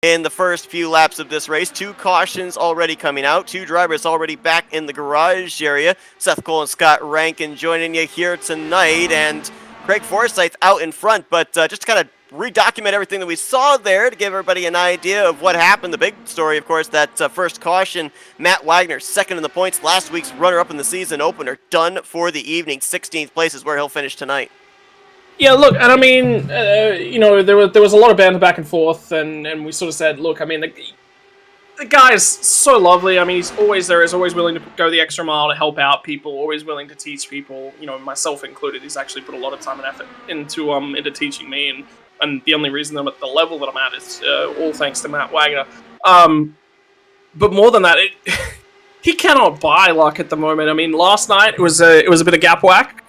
in the first few laps of this race. 2 cautions already coming out. 2 drivers already back in the garage area. Seth Cole and Scott Rankin joining you here tonight. And Craig Forsyth out in front. But just to kind of redocument everything that we saw there to give everybody an idea of what happened. The big story, of course, that first caution, Matt Wagner, second in the points. Last week's runner-up in the season opener, done for the evening. 16th place is where he'll finish tonight. Yeah, look, and I mean, there was a lot of banter back and forth, and we sort of said, look, I mean, the guy is so lovely. I mean, he's always there. He's always willing to go the extra mile to help out people. Always willing to teach people. Myself included. He's actually put a lot of time and effort into teaching me, and the only reason I'm at the level that I'm at is all thanks to Matt Wagner. But more than that, he cannot buy luck at the moment. I mean, last night it was a bit of gap whack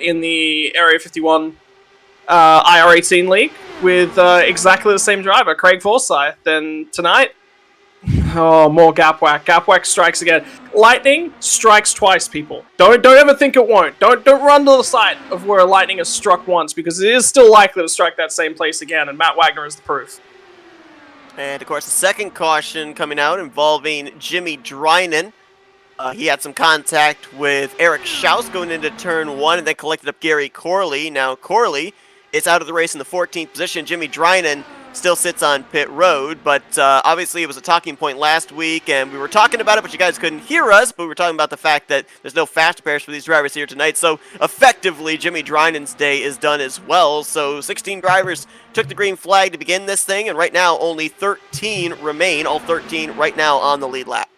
in the Area 51 IR18 league with exactly the same driver, Craig Forsyth. And tonight, more gap whack. Gap whack strikes again. Lightning strikes twice, people. Don't ever think it won't. Don't run to the site of where lightning has struck once, because it is still likely to strike that same place again, and Matt Wagner is the proof. And, of course, the second caution coming out involving Jimmy Drynan. He had some contact with Eric Schaus going into turn 1 and then collected up Gary Corley. Now, Corley is out of the race in the 14th position. Jimmy Drynan still sits on pit road, but obviously it was a talking point last week, and we were talking about it, but you guys couldn't hear us, but we were talking about the fact that there's no fast repairs for these drivers here tonight, so effectively Jimmy Drynan's day is done as well. So 16 drivers took the green flag to begin this thing, and right now only 13 remain, all 13 right now on the lead lap.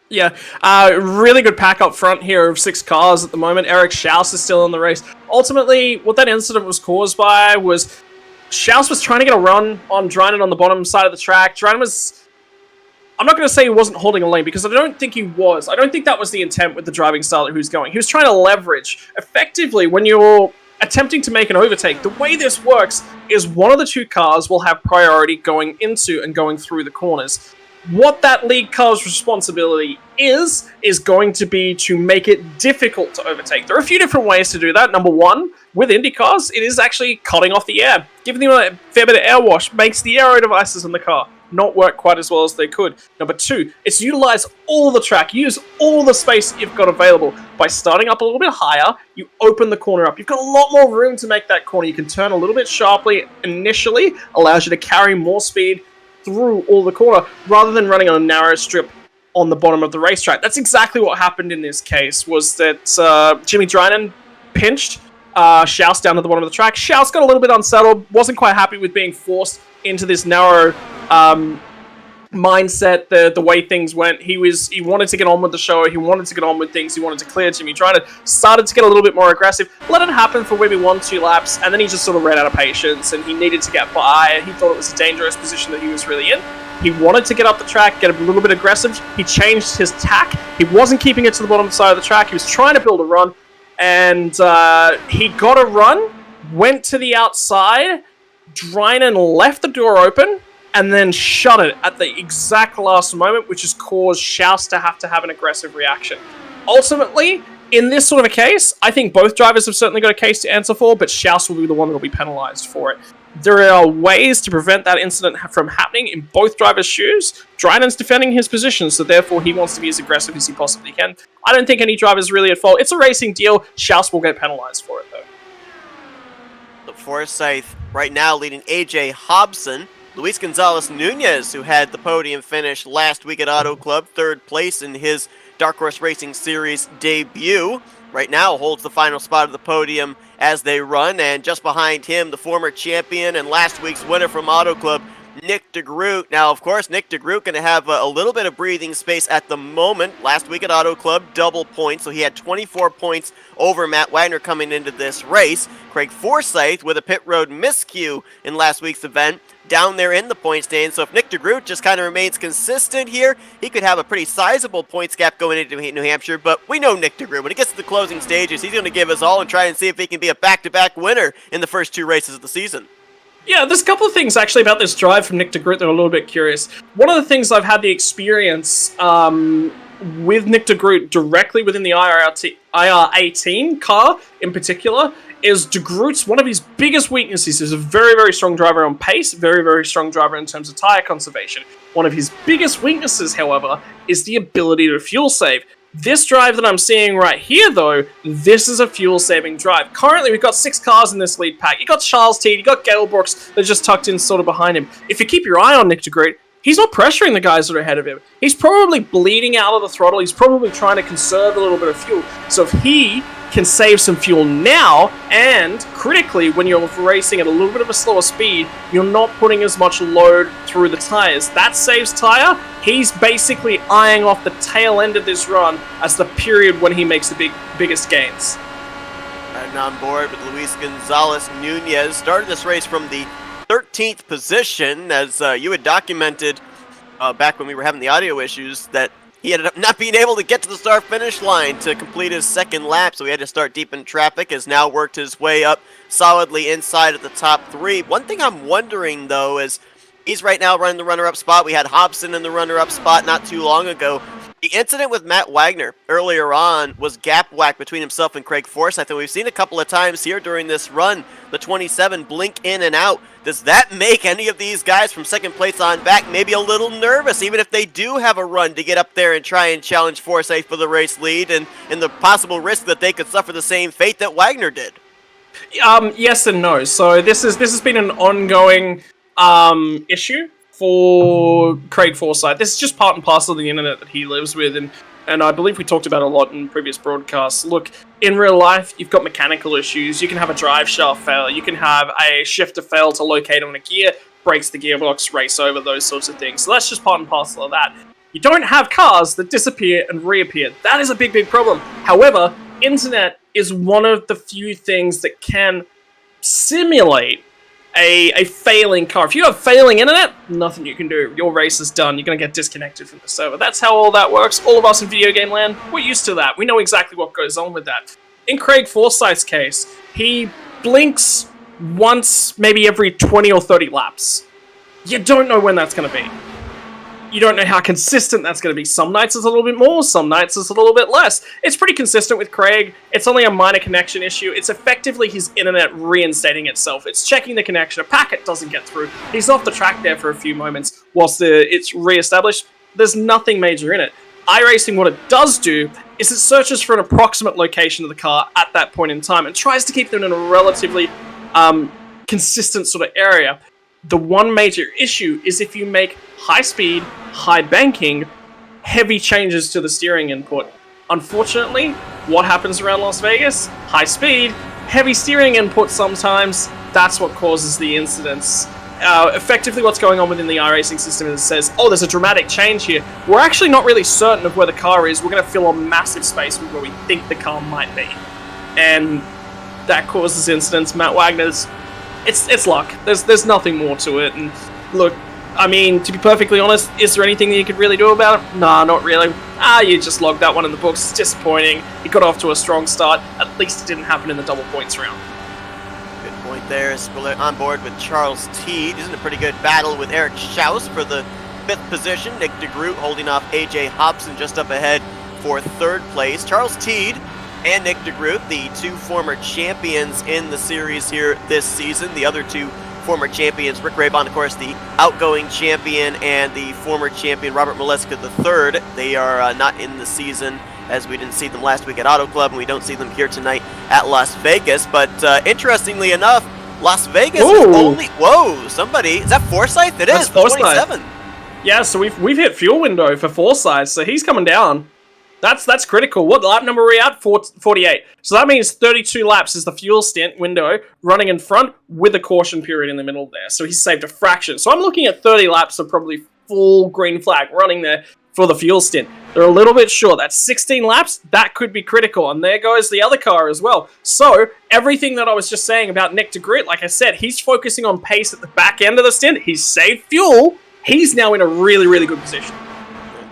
Yeah, really good pack up front here of 6 cars at the moment. Eric Schaus is still in the race. Ultimately, what that incident was caused by was Schaus was trying to get a run on Drynan on the bottom side of the track. Drynan was... I'm not going to say he wasn't holding a lane, because I don't think he was. I don't think that was the intent with the driving style that he was going. He was trying to leverage. Effectively, when you're attempting to make an overtake, the way this works is one of the 2 cars will have priority going into and going through the corners. What that lead car's responsibility is going to be to make it difficult to overtake. There are a few different ways to do that. Number 1, with Indy cars, it is actually cutting off the air. Giving them a fair bit of air wash makes the aero devices in the car not work quite as well as they could. Number 2, it's utilize all the track. Use all the space that you've got available. By starting up a little bit higher, you open the corner up. You've got a lot more room to make that corner. You can turn a little bit sharply initially, allows you to carry more speed through all the corner, rather than running on a narrow strip on the bottom of the racetrack. That's exactly what happened in this case, was that Jimmy Drynan pinched Schaus down to the bottom of the track. Schaus got a little bit unsettled, wasn't quite happy with being forced into this narrow mindset, the way things went. He wanted to get on with the show, he wanted to get on with things, he wanted to clear Jimmy Drynan, started to get a little bit more aggressive, let it happen for maybe 1-2 laps, and then he just sort of ran out of patience, and he needed to get by, and he thought it was a dangerous position that he was really in. He wanted to get up the track, get a little bit aggressive. He changed his tack. He wasn't keeping it to the bottom side of the track. He was trying to build a run, and he got a run, went to the outside. Drynan left the door open and then shut it at the exact last moment, which has caused Schaus to have an aggressive reaction. Ultimately, in this sort of a case, I think both drivers have certainly got a case to answer for, but Schaus will be the one that will be penalized for it. There are ways to prevent that incident from happening in both drivers' shoes. Drynan's defending his position, so therefore he wants to be as aggressive as he possibly can. I don't think any driver's really at fault. It's a racing deal. Schaus will get penalized for it, though. The Forsyth right now leading AJ Hobson. Luis Gonzalez Nunez, who had the podium finish last week at Auto Club, 3rd place in his Dark Horse Racing Series debut, right now holds the final spot of the podium as they run, and just behind him, the former champion and last week's winner from Auto Club, Nick DeGroot. Now, of course, Nick DeGroot going to have a little bit of breathing space at the moment. Last week at Auto Club, double points, so he had 24 points over Matt Wagner coming into this race. Craig Forsyth with a pit road miscue in last week's event, down there in the point stand. So if Nick DeGroot just kind of remains consistent here, he could have a pretty sizable points gap going into New Hampshire. But we know Nick DeGroot, when he gets to the closing stages, he's going to give us all and try and see if he can be a back-to-back winner in the first 2 races of the season. Yeah, there's a couple of things actually about this drive from Nick DeGroot that are a little bit curious. One of the things I've had the experience with Nick DeGroot directly within the IR18 car in particular is De Groot's one of his biggest weaknesses is a very, very strong driver on pace, very, very strong driver in terms of tyre conservation. One of his biggest weaknesses, however, is the ability to fuel save. This drive that I'm seeing right here, though, this is a fuel-saving drive. Currently, we've got 6 cars in this lead pack. You got Charles Teed, you got Gale Brooks, they're just tucked in sort of behind him. If you keep your eye on Nick de Groot, he's not pressuring the guys that are ahead of him. He's probably bleeding out of the throttle. He's probably trying to conserve a little bit of fuel. So if he can save some fuel now, and critically, when you're racing at a little bit of a slower speed, you're not putting as much load through the tires. That saves tire. He's basically eyeing off the tail end of this run as the period when he makes the biggest gains. And on board with Luis Gonzalez Nunez. Started this race from the 13th position, as you had documented back when we were having the audio issues, that he ended up not being able to get to the start-finish line to complete his second lap, so he had to start deep in traffic, has now worked his way up solidly inside of the top 3. One thing I'm wondering, though, is he's right now running the runner-up spot. We had Hobson in the runner-up spot not too long ago. The incident with Matt Wagner earlier on was gap whack between himself and Craig Forsyth, and we've seen a couple of times here during this run, the 27 blink in and out. Does that make any of these guys from second place on back maybe a little nervous, even if they do have a run to get up there and try and challenge Forsyth for the race lead, and the possible risk that they could suffer the same fate that Wagner did? Yes and no. So this has been an ongoing issue for Craig Forsyth. This is just part and parcel of the internet that he lives with, and I believe we talked about it a lot in previous broadcasts. Look, in real life, you've got mechanical issues. You can have a drive shaft fail. You can have a shifter fail to locate on a gear, breaks the gearbox, race over, those sorts of things. So that's just part and parcel of that. You don't have cars that disappear and reappear. That is a big, big problem. However, internet is one of the few things that can simulate a failing car. If you have failing internet, nothing you can do. Your race is done. You're going to get disconnected from the server. That's how all that works. All of us in video game land, we're used to that. We know exactly what goes on with that. In Craig Forsyth's case, he blinks once, maybe every 20 or 30 laps. You don't know when that's going to be. You don't know how consistent that's going to be. Some nights it's a little bit more, some nights it's a little bit less. It's pretty consistent with Craig. It's only a minor connection issue. It's effectively his internet reinstating itself. It's checking the connection. A packet doesn't get through. He's off the track there for a few moments whilst it's reestablished. There's nothing major in it. iRacing, what it does do is it searches for an approximate location of the car at that point in time and tries to keep them in a relatively consistent sort of area. The one major issue is if you make high speed, high banking, heavy changes to the steering input. Unfortunately, what happens around Las Vegas? High speed, heavy steering input sometimes, that's what causes the incidents. Effectively what's going on within the iRacing system is it says, oh, there's a dramatic change here. We're actually not really certain of where the car is. We're going to fill a massive space with where we think the car might be. And that causes incidents. Matt Wagner's It's luck. There's nothing more to it. And look, I mean, to be perfectly honest, is there anything that you could really do about it? Nah, not really. You just logged that one in the books. It's disappointing. He got off to a strong start. At least it didn't happen in the double points round. Good point there. Spiller on board with Charles Teed. He's in a pretty good battle with Eric Schaus for the 5th position. Nick de Groot holding off AJ Hobson just up ahead for 3rd place. Charles Teed and Nick de Groot, the 2 former champions in the series here this season. The other 2 former champions, Rick Raybon, of course, the outgoing champion, and the former champion, Robert Maleska III. They are not in the season, as we didn't see them last week at Auto Club, and we don't see them here tonight at Las Vegas. But interestingly enough, Las Vegas is only... Whoa, somebody... Is that Forsyth? It is, 27. Yeah, so we've hit fuel window for Forsyth, so he's coming down. That's critical. What lap number are we at? 48. So that means 32 laps is the fuel stint window running in front with a caution period in the middle there. So he's saved a fraction. So I'm looking at 30 laps of probably full green flag running there for the fuel stint. They're a little bit short. That's 16 laps. That could be critical. And there goes the other car as well. So everything that I was just saying about Nick de Groot, like I said, he's focusing on pace at the back end of the stint. He's saved fuel. He's now in a really, really good position.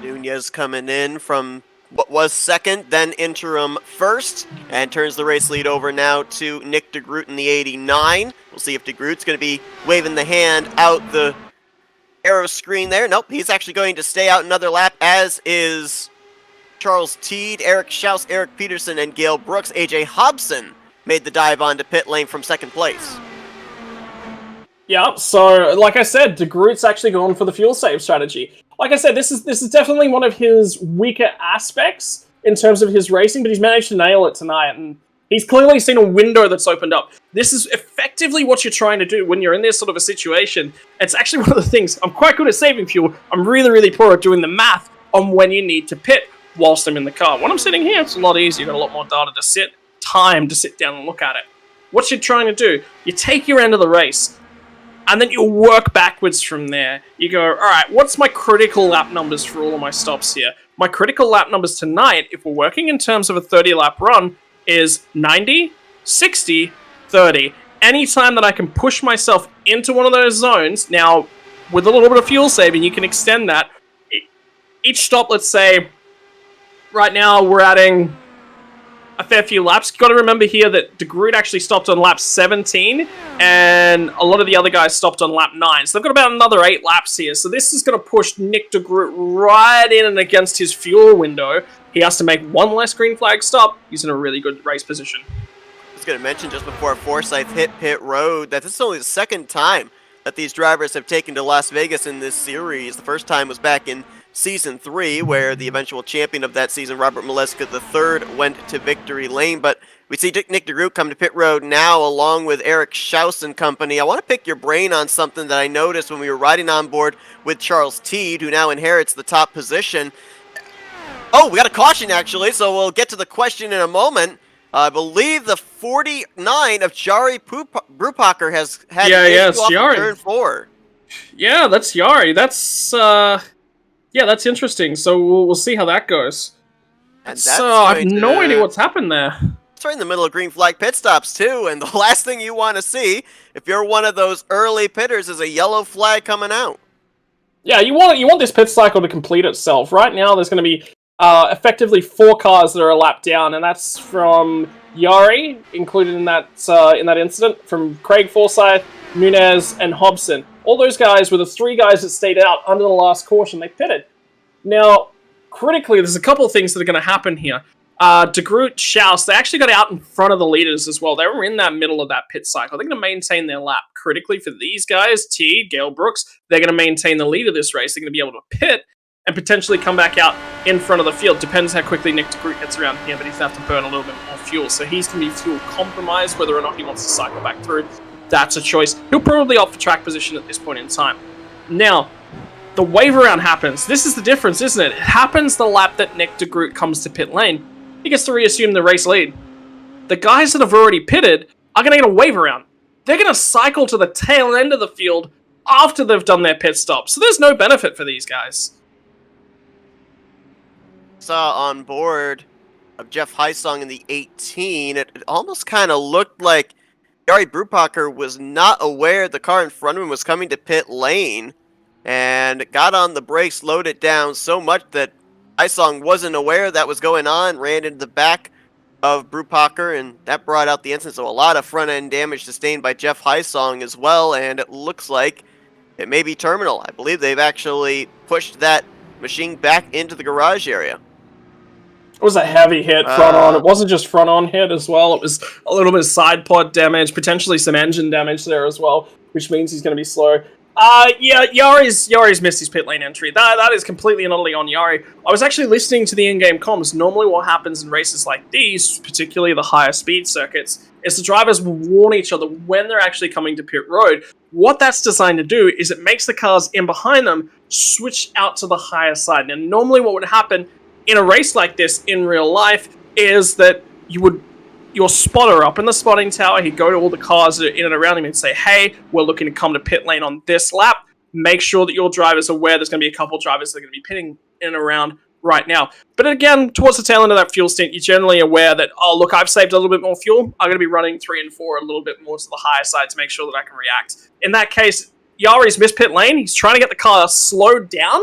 Nunez coming in from what was 2nd, then interim 1st, and turns the race lead over now to Nick de Groot in the 89. We'll see if de Groot's going to be waving the hand out the arrow screen there. Nope, he's actually going to stay out another lap, as is Charles Teed, Eric Schaus, Eric Peterson, and Gale Brooks. AJ Hobson made the dive onto pit lane from second place. Yeah, so like I said, De Groot's actually gone for the fuel save strategy. Like I said, this is definitely one of his weaker aspects in terms of his racing, but he's managed to nail it tonight, and he's clearly seen a window that's opened up. This is effectively what you're trying to do when you're in this sort of a situation. It's actually one of the things. I'm quite good at saving fuel. I'm really, really poor at doing the math on when you need to pit whilst I'm in the car. When I'm sitting here, it's a lot easier. You've got a lot more data to time to sit down and look at it. What you're trying to do, you take your end of the race, and then you work backwards from there. You go, alright, what's my critical lap numbers for all of my stops here? My critical lap numbers tonight, if we're working in terms of a 30-lap run, is 90, 60, 30. Anytime that I can push myself into one of those zones, now, with a little bit of fuel saving, you can extend that. Each stop, let's say, right now we're adding a fair few laps. You've got to remember here that De Groot actually stopped on lap 17, and a lot of the other guys stopped on lap 9. So they've got about another 8 laps here. So this is going to push Nick De Groot right in and against his fuel window. He has to make one less green flag stop. He's in a really good race position. I was going to mention just before Forsyth hit pit road that this is only the second time that these drivers have taken to Las Vegas in this series. The first time was back in Season 3, where the eventual champion of that season, Robert Maleska III, went to victory lane. But we see Nick De Groot come to pit road now, along with Eric Schaus and company. I want to pick your brain on something that I noticed when we were riding on board with Charles Teed, who now inherits the top position. Oh, we got a caution, actually, so we'll get to the question in a moment. I believe the 49 of Jari Brupacher has had an issue off of turn 4. Yeah, that's Jari. Yeah, that's interesting. So we'll see how that goes. And so I have no idea what's happened there. It's right in the middle of green flag pit stops too, and the last thing you want to see, if you're one of those early pitters, is a yellow flag coming out. Yeah, you want this pit cycle to complete itself. Right now, there's going to be effectively 4 cars that are a lap down, and that's from Jari, included in that incident, from Craig Forsyth, Nunez, and Hobson. All those guys were the 3 guys that stayed out under the last caution. They pitted. Now, critically, there's a couple of things that are going to happen here. De Groot, Schaus, they actually got out in front of the leaders as well. They were in that middle of that pit cycle. They're going to maintain their lap. Critically for these guys, T, Gale Brooks, they're going to maintain the lead of this race. They're going to be able to pit and potentially come back out in front of the field. Depends how quickly Nick De Groot gets around here, but he's going to have to burn a little bit more fuel. So he's going to be fuel compromised, whether or not he wants to cycle back through. That's a choice. He'll probably opt for track position at this point in time. Now, the wave around happens. This is the difference, isn't it? It happens the lap that Nick De Groot comes to pit lane. He gets to reassume the race lead. The guys that have already pitted are going to get a wave around. They're going to cycle to the tail end of the field after they've done their pit stop. So there's no benefit for these guys. Saw on board of Jeff Heisong in the 18, it almost kind of looked like Jari Brupacher was not aware the car in front of him was coming to pit lane and got on the brakes, slowed it down so much that Heisong wasn't aware that was going on, ran into the back of Brupacher, and that brought out the incident. So a lot of front-end damage sustained by Jeff Heisong as well, and it looks like it may be terminal. I believe they've actually pushed that machine back into the garage area. It was a heavy hit front on. It wasn't just front on hit as well. It was a little bit of side pod damage, potentially some engine damage there as well, which means he's going to be slow. Yeah, Yari's missed his pit lane entry. That is completely and utterly on Jari. I was actually listening to the in-game comms. Normally what happens in races like these, particularly the higher speed circuits, is the drivers will warn each other when they're actually coming to pit road. What that's designed to do is it makes the cars in behind them switch out to the higher side. Now, normally what would happen in a race like this in real life is that your spotter up in the spotting tower, he'd go to all the cars that are in and around him and say, hey, we're looking to come to pit lane on this lap. Make sure that your driver's aware there's going to be a couple drivers that are going to be pitting in and around right now. But again, towards the tail end of that fuel stint, you're generally aware that, oh, look, I've saved a little bit more fuel. I'm going to be running 3 and 4 a little bit more to the higher side to make sure that I can react. In that case, Yari's missed pit lane. He's trying to get the car slowed down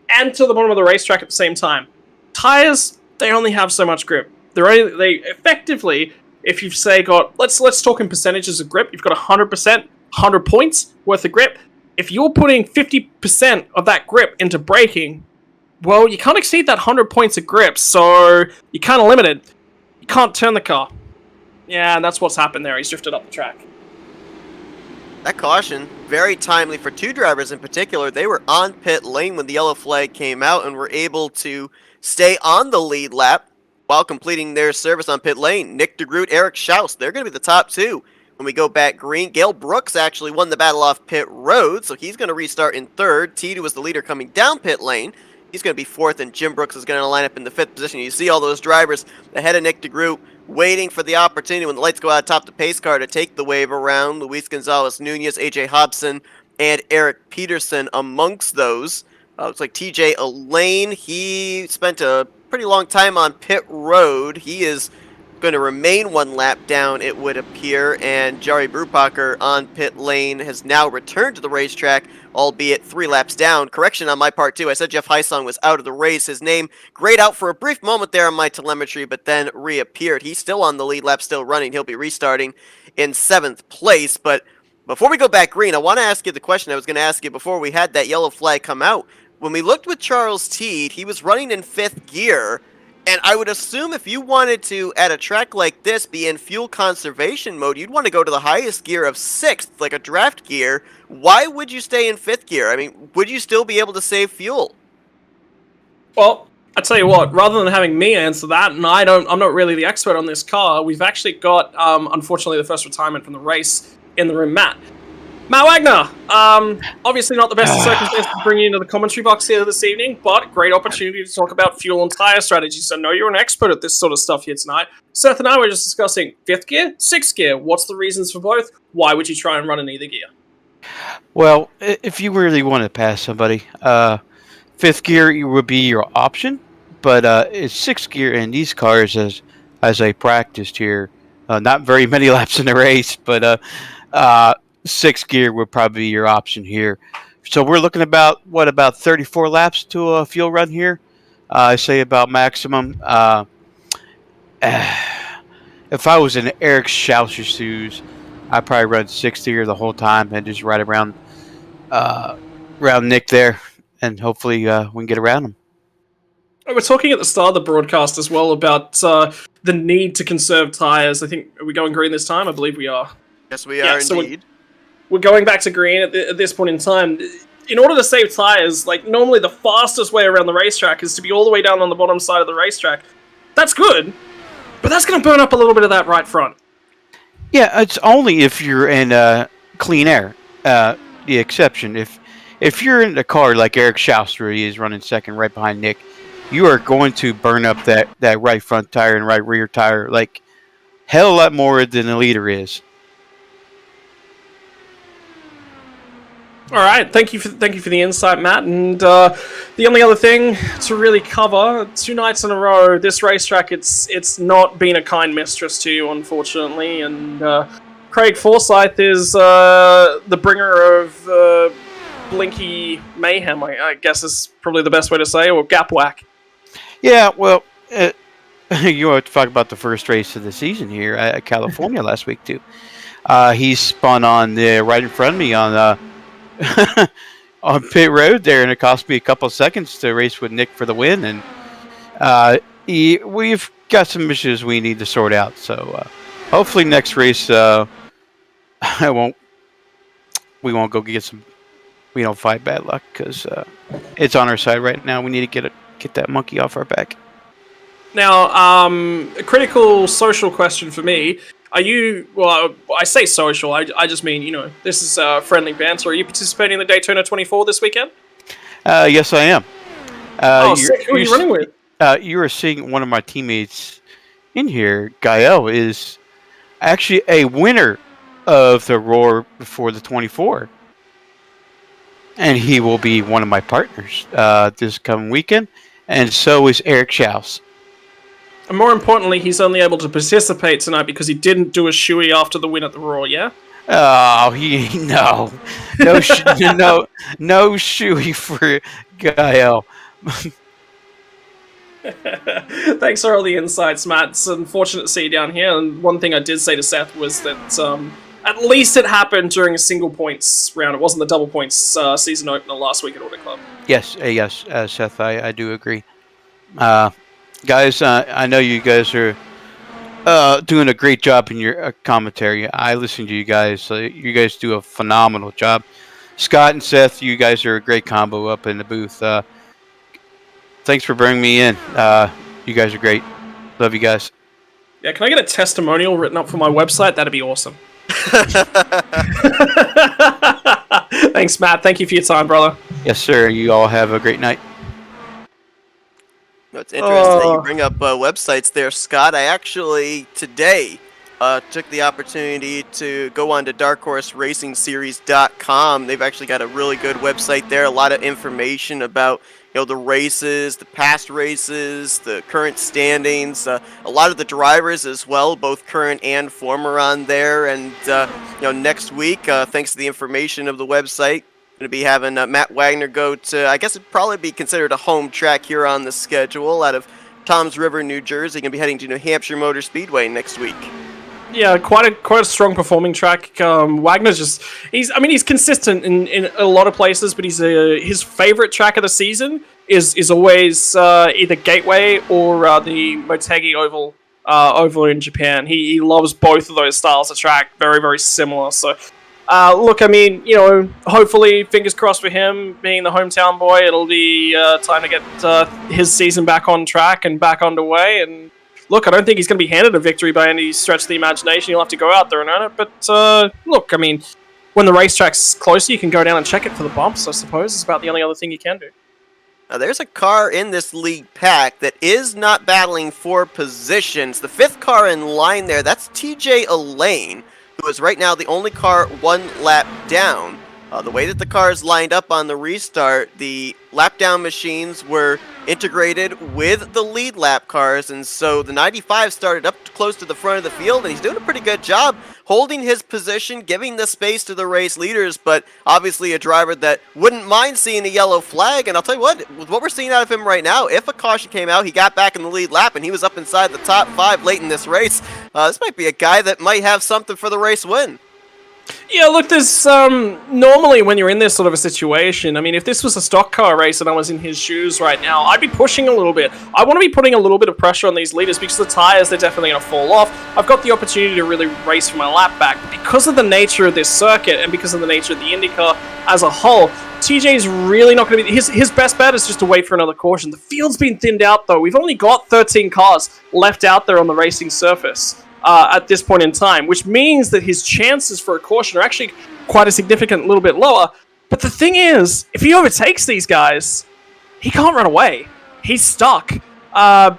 and to the bottom of the racetrack at the same time. Tires, they only have so much grip. They effectively, if you've say got, let's talk in percentages of grip, you've got 100%, 100 points worth of grip. If you're putting 50% of that grip into braking, well, you can't exceed that 100 points of grip, so you're kind of limited. You can't turn the car. Yeah, and that's what's happened there. He's drifted up the track. That caution, very timely for two drivers in particular. They were on pit lane when the yellow flag came out and were able to stay on the lead lap while completing their service on pit lane. Nick DeGroot, Eric Schaus, they're going to be the top two. When we go back green, Gale Brooks actually won the battle off pit road, so he's going to restart in third. T2 was the leader coming down pit lane. He's going to be fourth, and Jim Brooks is going to line up in the fifth position. You see all those drivers ahead of Nick DeGroot waiting for the opportunity when the lights go out atop the pace car to take the wave around. Luis Gonzalez Nunez, AJ Hobson, and Eric Peterson amongst those. Looks like TJ Elaine, he spent a pretty long time on pit road. He is going to remain one lap down, it would appear, and Jari Brupacher on pit lane has now returned to the racetrack, albeit 3 laps down. Correction on my part, too. I said Jeff Heisong was out of the race. His name grayed out for a brief moment there on my telemetry, but then reappeared. He's still on the lead lap, still running. He'll be restarting in 7th place, but before we go back green, I want to ask you the question I was going to ask you before we had that yellow flag come out. When we looked with Charles Teed, he was running in 5th gear, and I would assume if you wanted to, at a track like this, be in fuel conservation mode, you'd want to go to the highest gear of 6th, like a draft gear. Why would you stay in 5th gear? I mean, would you still be able to save fuel? Well, I tell you what, rather than having me answer that, and I'm not really the expert on this car, we've actually got, unfortunately, the first retirement from the race in the room, Matt Wagner. Obviously not the best of circumstances to bring you into the commentary box here this evening, but great opportunity to talk about fuel and tire strategies. I know you're an expert at this sort of stuff here tonight. Seth and I were just discussing 5th gear, 6th gear. What's the reasons for both? Why would you try and run in either gear? Well, if you really want to pass somebody, 5th gear would be your option, but it's 6th gear in these cars as I practiced here. Not very many laps in the race, but 6th gear would probably be your option here. So we're looking about 34 laps to a fuel run here. I say about maximum. If I was in Eric Schaus's shoes, I'd probably run 6th gear the whole time and just ride around Nick there, and hopefully we can get around him. We're talking at the start of the broadcast as well about the need to conserve tires. I think, are we going green this time? I believe we are. Yes, we are indeed. We're going back to green at this point in time. In order to save tires, like normally the fastest way around the racetrack is to be all the way down on the bottom side of the racetrack. That's good, but that's going to burn up a little bit of that right front. Yeah, it's only if you're in clean air. The exception, if you're in a car like Eric Schaus, where he is running second right behind Nick, you are going to burn up that right front tire and right rear tire like hell a lot more than the leader is. All right, thank you for the insight, Matt. And the only other thing to really cover, 2 nights in a row, this racetrack, it's not been a kind mistress to you, unfortunately. And Craig Forsyth is the bringer of blinky mayhem, I guess is probably the best way to say, or gap whack. Yeah, well, you want to talk about the first race of the season here at California last week too. He spun on right in front of me on on pit road there, and it cost me a couple of seconds to race with Nick for the win. And we've got some issues we need to sort out. So hopefully next race we won't go get some. We don't fight bad luck because it's on our side right now. We need to get that monkey off our back. Now, a critical social question for me. Are you, well, I say social, I just mean, this is friendly banter. Are you participating in the Daytona 24 this weekend? Yes, I am. Sick. Who are you running with? You are seeing one of my teammates in here. Gael is actually a winner of the Roar before the 24. And he will be one of my partners this coming weekend. And so is Eric Schaus. And more importantly, he's only able to participate tonight because he didn't do a shoey after the win at the Raw, yeah? Oh, no shoey for Gael. Thanks for all the insights, Matt. It's unfortunate to see you down here. And one thing I did say to Seth was that at least it happened during a single points round. It wasn't the double points season opener last week at Auto Club. Yes, Seth, I do agree. Guys, I know you guys are doing a great job in your commentary. I listen to you guys. You guys do a phenomenal job. Scott and Seth, you guys are a great combo up in the booth. Thanks for bringing me in. You guys are great. Love you guys. Yeah, can I get a testimonial written up for my website? That'd be awesome. Thanks, Matt. Thank you for your time, brother. Yes, sir. You all have a great night. It's interesting that you bring up websites there, Scott. I actually, today, took the opportunity to go on to darkhorseracingseries.com. They've actually got a really good website there, a lot of information about the races, the past races, the current standings, a lot of the drivers as well, both current and former on there. And next week, thanks to the information of the website, going to be having Matt Wagner go to, I guess it'd probably be considered a home track here on the schedule, out of Toms River, New Jersey. Going to be heading to New Hampshire Motor Speedway next week. Yeah, quite a strong performing track. Wagner's he's consistent in a lot of places, but his favorite track of the season is always either Gateway or the Motegi Oval over in Japan. He loves both of those styles of track, very, very similar. So, look, I mean, hopefully, fingers crossed for him, being the hometown boy, it'll be time to get his season back on track and back underway. And look, I don't think he's going to be handed a victory by any stretch of the imagination. He'll have to go out there and earn it. But look, I mean, when the racetrack's closer, you can go down and check it for the bumps, I suppose. It's about the only other thing you can do. Now, there's a car in this league pack that is not battling for positions. The fifth car in line there, that's TJ Elaine, who is right now the only car one lap down. The way that the cars lined up on the restart, the lap down machines were integrated with the lead lap cars, and so the 95 started up close to the front of the field, and he's doing a pretty good job holding his position, giving the space to the race leaders, but obviously a driver that wouldn't mind seeing a yellow flag. And I'll tell you what, with what we're seeing out of him right now, if a caution came out, he got back in the lead lap, and he was up inside the top 5 late in this race. This might be a guy that might have something for the race win. Yeah, look, there's normally when you're in this sort of a situation, I mean, if this was a stock car race and I was in his shoes right now, I'd be pushing a little bit. I want to be putting a little bit of pressure on these leaders because the tires, they're definitely going to fall off. I've got the opportunity to really race for my lap back. But because of the nature of this circuit and because of the nature of the IndyCar as a whole, TJ's really not going to be... His best bet is just to wait for another caution. The field's been thinned out, though. We've only got 13 cars left out there on the racing surface at this point in time, which means that his chances for a caution are actually quite a significant little bit lower. But the thing is, if he overtakes these guys, he can't run away. He's stuck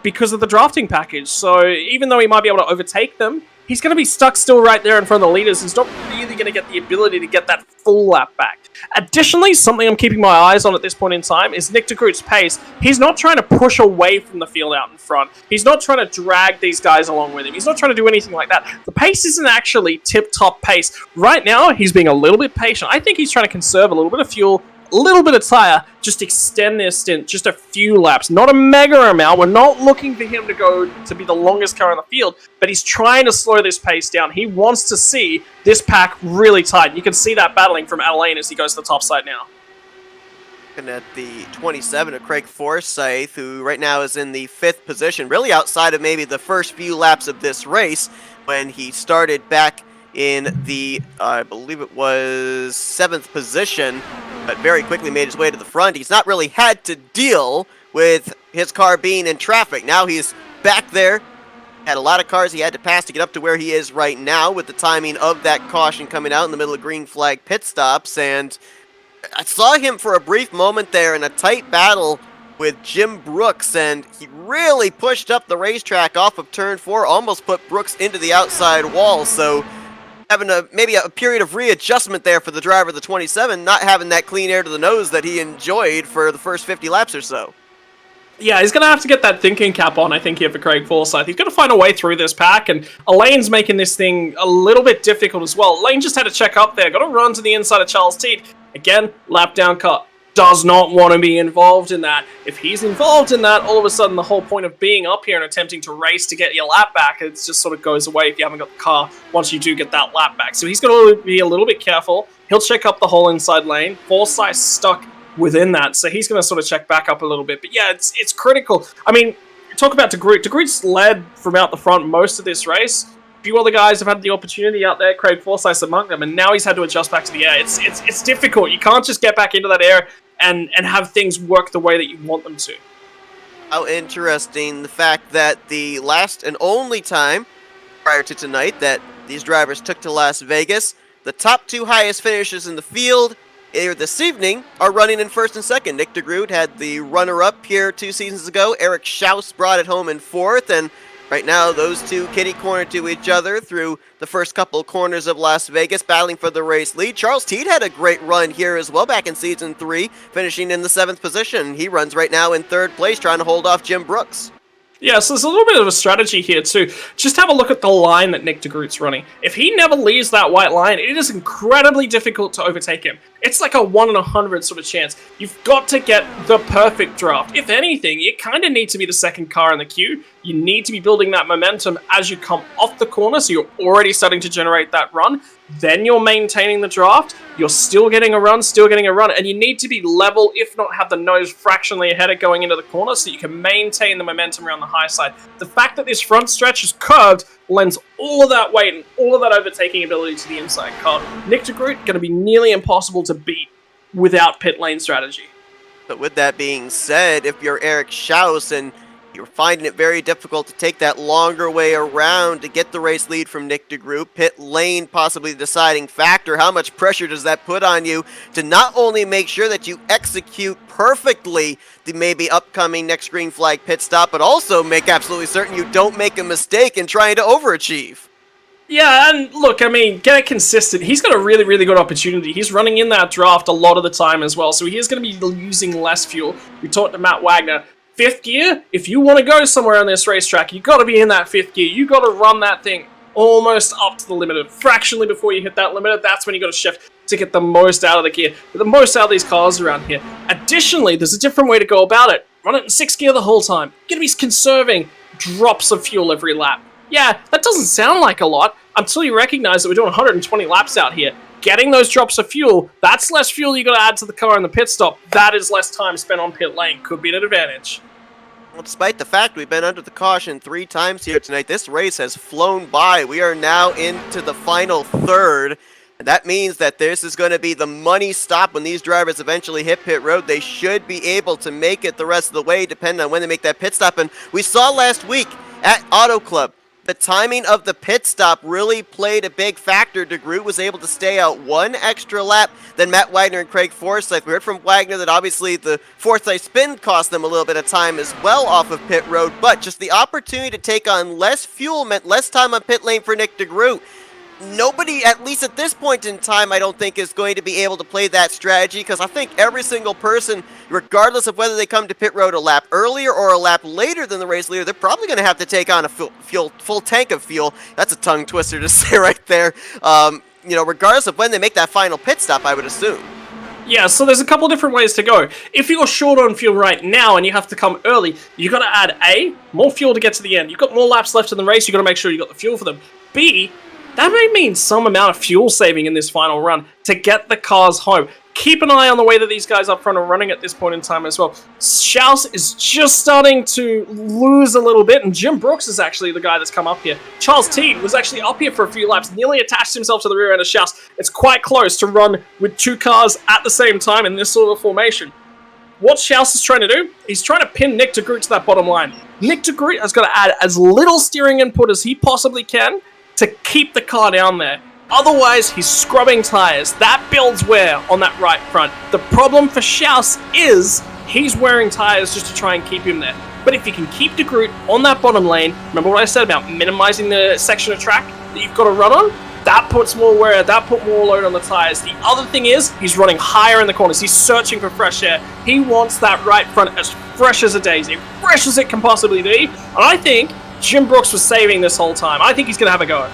because of the drafting package. So even though he might be able to overtake them, he's going to be stuck still right there in front of the leaders. He's not really going to get the ability to get that full lap back. Additionally, something I'm keeping my eyes on at this point in time is Nick de Groot's pace. He's not trying to push away from the field out in front. He's not trying to drag these guys along with him. He's not trying to do anything like that. The pace isn't actually tip-top pace. Right now, he's being a little bit patient. I think he's trying to conserve a little bit of fuel, a little bit of tire, just extend their stint just a few laps. Not a mega amount. We're not looking for him to go to be the longest car in the field, but he's trying to slow this pace down. He wants to see this pack really tight. You can see that battling from Alain as he goes to the top side now. Looking at the 27 of Craig Forsyth, who right now is in the 5th position, really outside of maybe the first few laps of this race when he started back in the, I believe it was 7th position, but very quickly made his way to the front. He's not really had to deal with his car being in traffic. Now he's back there. Had a lot of cars he had to pass to get up to where he is right now with the timing of that caution coming out in the middle of green flag pit stops. And I saw him for a brief moment there in a tight battle with Jim Brooks, and he really pushed up the racetrack off of turn 4, almost put Brooks into the outside wall. So having maybe a period of readjustment there for the driver of the 27, not having that clean air to the nose that he enjoyed for the first 50 laps or so. Yeah, he's going to have to get that thinking cap on, I think, here for Craig Forsyth. He's going to find a way through this pack, and Elaine's making this thing a little bit difficult as well. Elaine just had to check up there, got to run to the inside of Charles Teed. Again, lap down cut. Does not want to be involved in that. If he's involved in that, all of a sudden the whole point of being up here and attempting to race to get your lap back, it just sort of goes away if you haven't got the car once you do get that lap back. So he's going to be a little bit careful. He'll check up the whole inside lane. Forsyth stuck within that, so he's going to sort of check back up a little bit. But yeah, it's critical. I mean, you're talk about DeGroot. DeGroot's led from out the front most of this race. A few other guys have had the opportunity out there, Craig Forsyth among them, and now he's had to adjust back to the air. It's difficult. You can't just get back into that air and have things work the way that you want them to. How interesting the fact that the last and only time prior to tonight that these drivers took to Las Vegas, the top 2 highest finishers in the field here this evening are running in first and second. Nick DeGroot had the runner-up here 2 seasons ago. Eric Schaus brought it home in fourth, and right now those two kitty-corner to each other through the first couple corners of Las Vegas, battling for the race lead. Charles Teed had a great run here as well back in Season 3, finishing in the 7th position. He runs right now in 3rd place, trying to hold off Jim Brooks. Yeah, so there's a little bit of a strategy here too. Just have a look at the line that Nick DeGroot's running. If he never leaves that white line, it is incredibly difficult to overtake him. It's like a 1 in 100 sort of chance. You've got to get the perfect draft. If anything, you kind of need to be the second car in the queue. You need to be building that momentum as you come off the corner, so you're already starting to generate that run. Then you're maintaining the draft. You're still getting a run, and you need to be level, if not have the nose fractionally ahead of going into the corner, so you can maintain the momentum around the high side. The fact that this front stretch is curved lends all of that weight and all of that overtaking ability to the inside car. Nick DeGroot going to be nearly impossible to beat without pit lane strategy. But with that being said, if you're Eric Schaus and you're finding it very difficult to take that longer way around to get the race lead from Nick DeGroot, pit lane possibly the deciding factor, how much pressure does that put on you to not only make sure that you execute perfectly the maybe upcoming next green flag pit stop, but also make absolutely certain you don't make a mistake in trying to overachieve? Yeah, and look, I mean, get it consistent. He's got a really, really good opportunity. He's running in that draft a lot of the time as well, so he is going to be using less fuel. We talked to Matt Wagner. 5th gear, if you want to go somewhere on this racetrack, you got to be in that 5th gear. You got to run that thing almost up to the limiter. Fractionally before you hit that limiter, that's when you got to shift to get the most out of the gear, get the most out of these cars around here. Additionally, there's a different way to go about it. Run it in 6th gear the whole time. You're going to be conserving drops of fuel every lap. Yeah, that doesn't sound like a lot until you recognize that we're doing 120 laps out here. Getting those drops of fuel, that's less fuel you got to add to the car in the pit stop. That is less time spent on pit lane. Could be an advantage. Well, despite the fact we've been under the caution 3 times here tonight, this race has flown by. We are now into the final third. And that means that this is going to be the money stop when these drivers eventually hit pit road. They should be able to make it the rest of the way, depending on when they make that pit stop. And we saw last week at Auto Club, the timing of the pit stop really played a big factor. DeGroot was able to stay out 1 extra lap than Matt Wagner and Craig Forsyth. We heard from Wagner that obviously the Forsyth spin cost them a little bit of time as well off of pit road, but just the opportunity to take on less fuel meant less time on pit lane for Nick DeGroot. Nobody, at least at this point in time, I don't think is going to be able to play that strategy, because I think every single person, regardless of whether they come to pit road a lap earlier or a lap later than the race leader, they're probably going to have to take on a full tank of fuel. That's a tongue twister to say right there. Regardless of when they make that final pit stop, I would assume. Yeah, so there's a couple different ways to go. If you're short on fuel right now and you have to come early, you got to add more fuel to get to the end. You've got more laps left in the race, you got to make sure you got the fuel for them. B, that may mean some amount of fuel saving in this final run to get the cars home. Keep an eye on the way that these guys up front are running at this point in time as well. Schaus is just starting to lose a little bit, and Jim Brooks is actually the guy that's come up here. Charles Teed was actually up here for a few laps, nearly attached himself to the rear end of Schaus. It's quite close to run with 2 cars at the same time in this sort of formation. What Schaus is trying to do, he's trying to pin Nick DeGroot to that bottom line. Nick DeGroot has got to add as little steering input as he possibly can to keep the car down there. Otherwise, he's scrubbing tires. That builds wear on that right front. The problem for Schaus is he's wearing tires just to try and keep him there. But if you can keep DeGroot on that bottom lane, remember what I said about minimizing the section of track that you've got to run on? That puts more wear, that put more load on the tires. The other thing is, he's running higher in the corners. He's searching for fresh air. He wants that right front as fresh as a daisy, fresh as it can possibly be. And I think Jim Brooks was saving this whole time. I think he's going to have a go.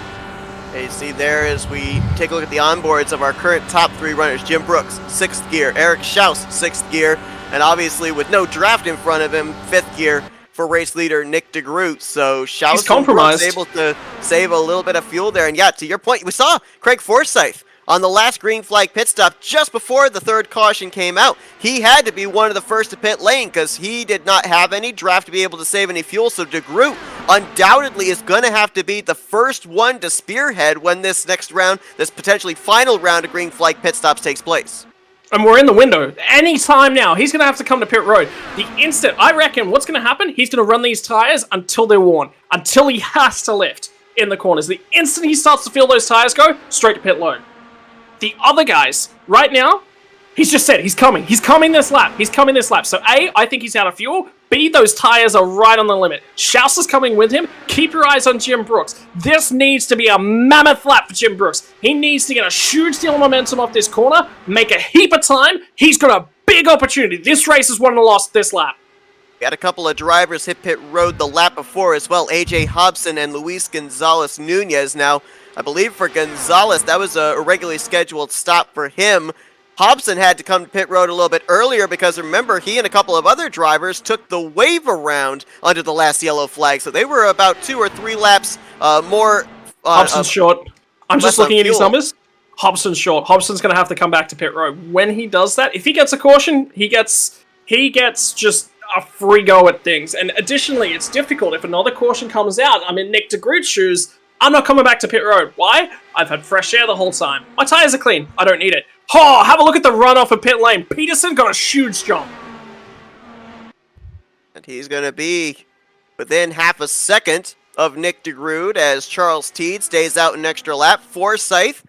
Hey, see there as we take a look at the onboards of our current top 3 runners. Jim Brooks, 6th gear. Eric Schaus, 6th gear. And obviously with no draft in front of him, 5th gear for race leader Nick DeGroot. So Schaus and Brooks able to save a little bit of fuel there. And yeah, to your point, we saw Craig Forsyth on the last green flag pit stop just before the third caution came out. He had to be one of the first to pit lane because he did not have any draft to be able to save any fuel, so DeGroot undoubtedly is going to have to be the first one to spearhead when this next round, this potentially final round of green flag pit stops takes place. And we're in the window. Any time now, he's going to have to come to pit road. The instant, I reckon, what's going to happen, he's going to run these tires until they're worn. Until he has to lift in the corners. The instant he starts to feel those tires go, straight to pit lane. The other guys, right now, he's just said he's coming. He's coming this lap. He's coming this lap. So A, I think he's out of fuel. B, those tires are right on the limit. Schaus is coming with him. Keep your eyes on Jim Brooks. This needs to be a mammoth lap for Jim Brooks. He needs to get a huge deal of momentum off this corner, make a heap of time. He's got a big opportunity. This race is won and lost this lap. We had a couple of drivers hit pit road the lap before as well, AJ Hobson and Luis Gonzalez Nunez. Now, I believe for Gonzalez, that was a regularly scheduled stop for him. Hobson had to come to pit road a little bit earlier because, remember, he and a couple of other drivers took the wave around under the last yellow flag, so they were about 2 or 3 laps more... Hobson's short. I'm just looking at his fuel. numbers. Hobson's short. Hobson's going to have to come back to pit road. When he does that, if he gets a caution, he gets just a free go at things. And additionally, it's difficult. If another caution comes out, I'm in Nick DeGroot's shoes, I'm not coming back to pit road. Why? I've had fresh air the whole time. My tires are clean. I don't need it. Oh, have a look at the runoff of pit lane. Peterson got a huge jump. And he's going to be within half a second of Nick DeGroot as Charles Teed stays out an extra lap. Forsyth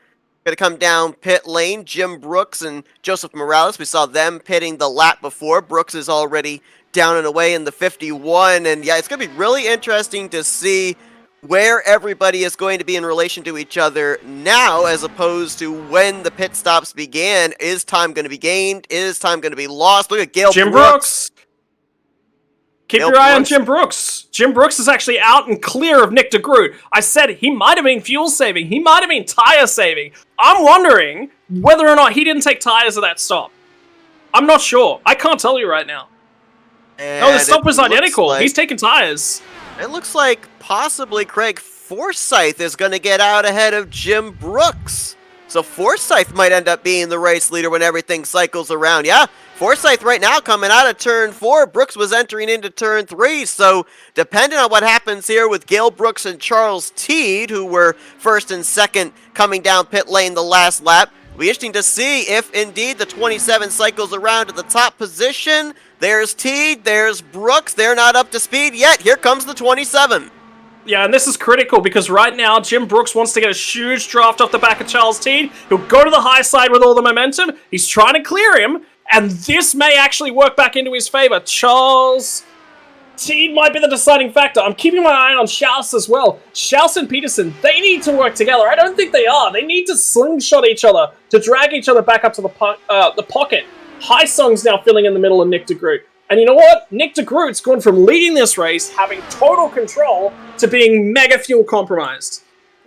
going to come down pit lane. Jim Brooks and Joseph Morales, we saw them pitting the lap before. Brooks is already down and away in the 51. And yeah, it's going to be really interesting to see where everybody is going to be in relation to each other now as opposed to when the pit stops began. Is time going to be gained? Is time going to be lost? Look at Jim Brooks. Keep your eye on Jim Brooks. Jim Brooks is actually out and clear of Nick DeGroot. I said he might have been fuel saving. He might have been tire saving. I'm wondering whether or not he didn't take tires at that stop. I'm not sure. I can't tell you right now. And no, the stop was identical. He's taking tires. It looks like possibly Craig Forsyth is going to get out ahead of Jim Brooks. So Forsyth might end up being the race leader when everything cycles around. Yeah, Forsyth right now coming out of turn 4. Brooks was entering into turn 3. So depending on what happens here with Gale Brooks and Charles Teed, who were first and second coming down pit lane the last lap, it'll be interesting to see if indeed the 27 cycles around to the top position. There's Teed, there's Brooks. They're not up to speed yet. Here comes the 27. Yeah, and this is critical because right now Jim Brooks wants to get a huge draft off the back of Charles Teed. He'll go to the high side with all the momentum. He's trying to clear him, and this may actually work back into his favor. Charles Teed might be the deciding factor. I'm keeping my eye on Schaus as well. Schaus and Peterson, they need to work together. I don't think they are. They need to slingshot each other to drag each other back up to the pocket. High Song's now filling in the middle of Nick DeGroot. And you know what? Nick DeGroot's gone from leading this race, having total control, to being mega fuel compromised.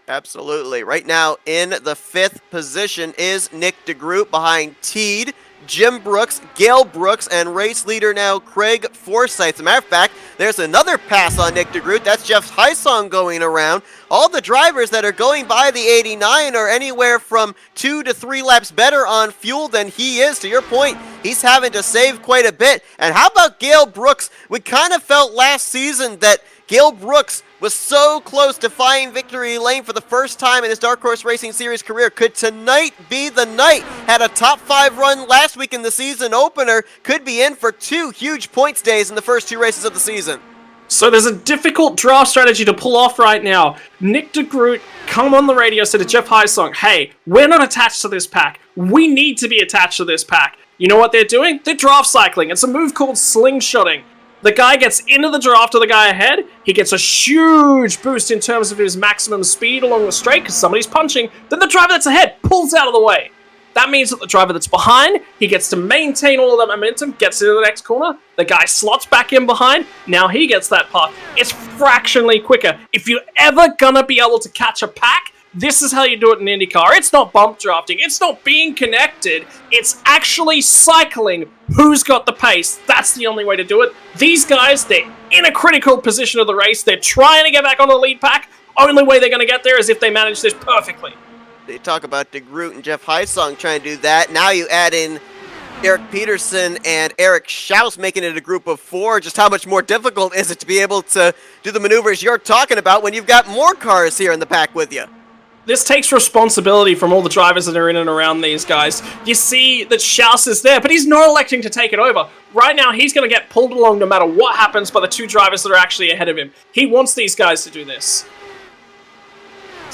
Absolutely. Right now in the 5th position is Nick DeGroot behind Teed, Jim Brooks, Gale Brooks, and race leader now Craig Forsyth. As a matter of fact, there's another pass on Nick DeGroot. That's Jeff Hysong going around. All the drivers that are going by the 89 are anywhere from 2 to 3 laps better on fuel than he is. To your point, he's having to save quite a bit. And how about Gale Brooks? We kind of felt last season that Gale Brooks was so close to flying victory lane for the first time in his Dark Horse Racing Series career. Could tonight be the night? Had a top 5 run last week in the season opener. Could be in for 2 huge points days in the first 2 races of the season. So there's a difficult draft strategy to pull off right now. Nick DeGroot come on the radio, said to Jeff Hysong, hey, we're not attached to this pack. We need to be attached to this pack. You know what they're doing? They're draft cycling. It's a move called slingshotting. The guy gets into the draft of the guy ahead. He gets a huge boost in terms of his maximum speed along the straight because somebody's punching. Then the driver that's ahead pulls out of the way. That means that the driver that's behind, he gets to maintain all of that momentum, gets into the next corner. The guy slots back in behind. Now he gets that path. It's fractionally quicker. If you're ever gonna be able to catch a pack, this is how you do it in IndyCar. It's not bump drafting. It's not being connected. It's actually cycling. Who's got the pace? That's the only way to do it. These guys, they're in a critical position of the race. They're trying to get back on the lead pack. Only way they're going to get there is if they manage this perfectly. They talk about DeGroot and Jeff Hysong trying to do that. Now you add in Eric Peterson and Eric Schaus making it a group of 4. Just how much more difficult is it to be able to do the maneuvers you're talking about when you've got more cars here in the pack with you? This takes responsibility from all the drivers that are in and around these guys. You see that Schaus is there, but he's not electing to take it over. Right now, he's going to get pulled along no matter what happens by the 2 drivers that are actually ahead of him. He wants these guys to do this.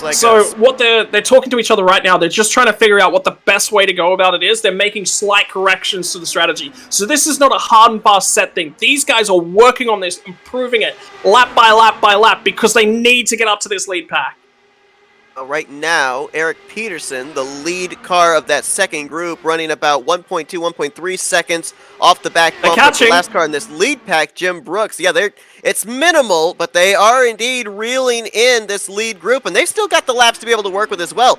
Like so what they're talking to each other right now, they're just trying to figure out what the best way to go about it is. They're making slight corrections to the strategy. So this is not a hard and fast set thing. These guys are working on this, improving it lap by lap by lap, because they need to get up to this lead pack. Right now, Eric Peterson, the lead car of that second group, running about 1.2, 1.3 seconds off the back bump of the last car in this lead pack, Jim Brooks. Yeah, it's minimal, but they are indeed reeling in this lead group, and they've still got the laps to be able to work with as well.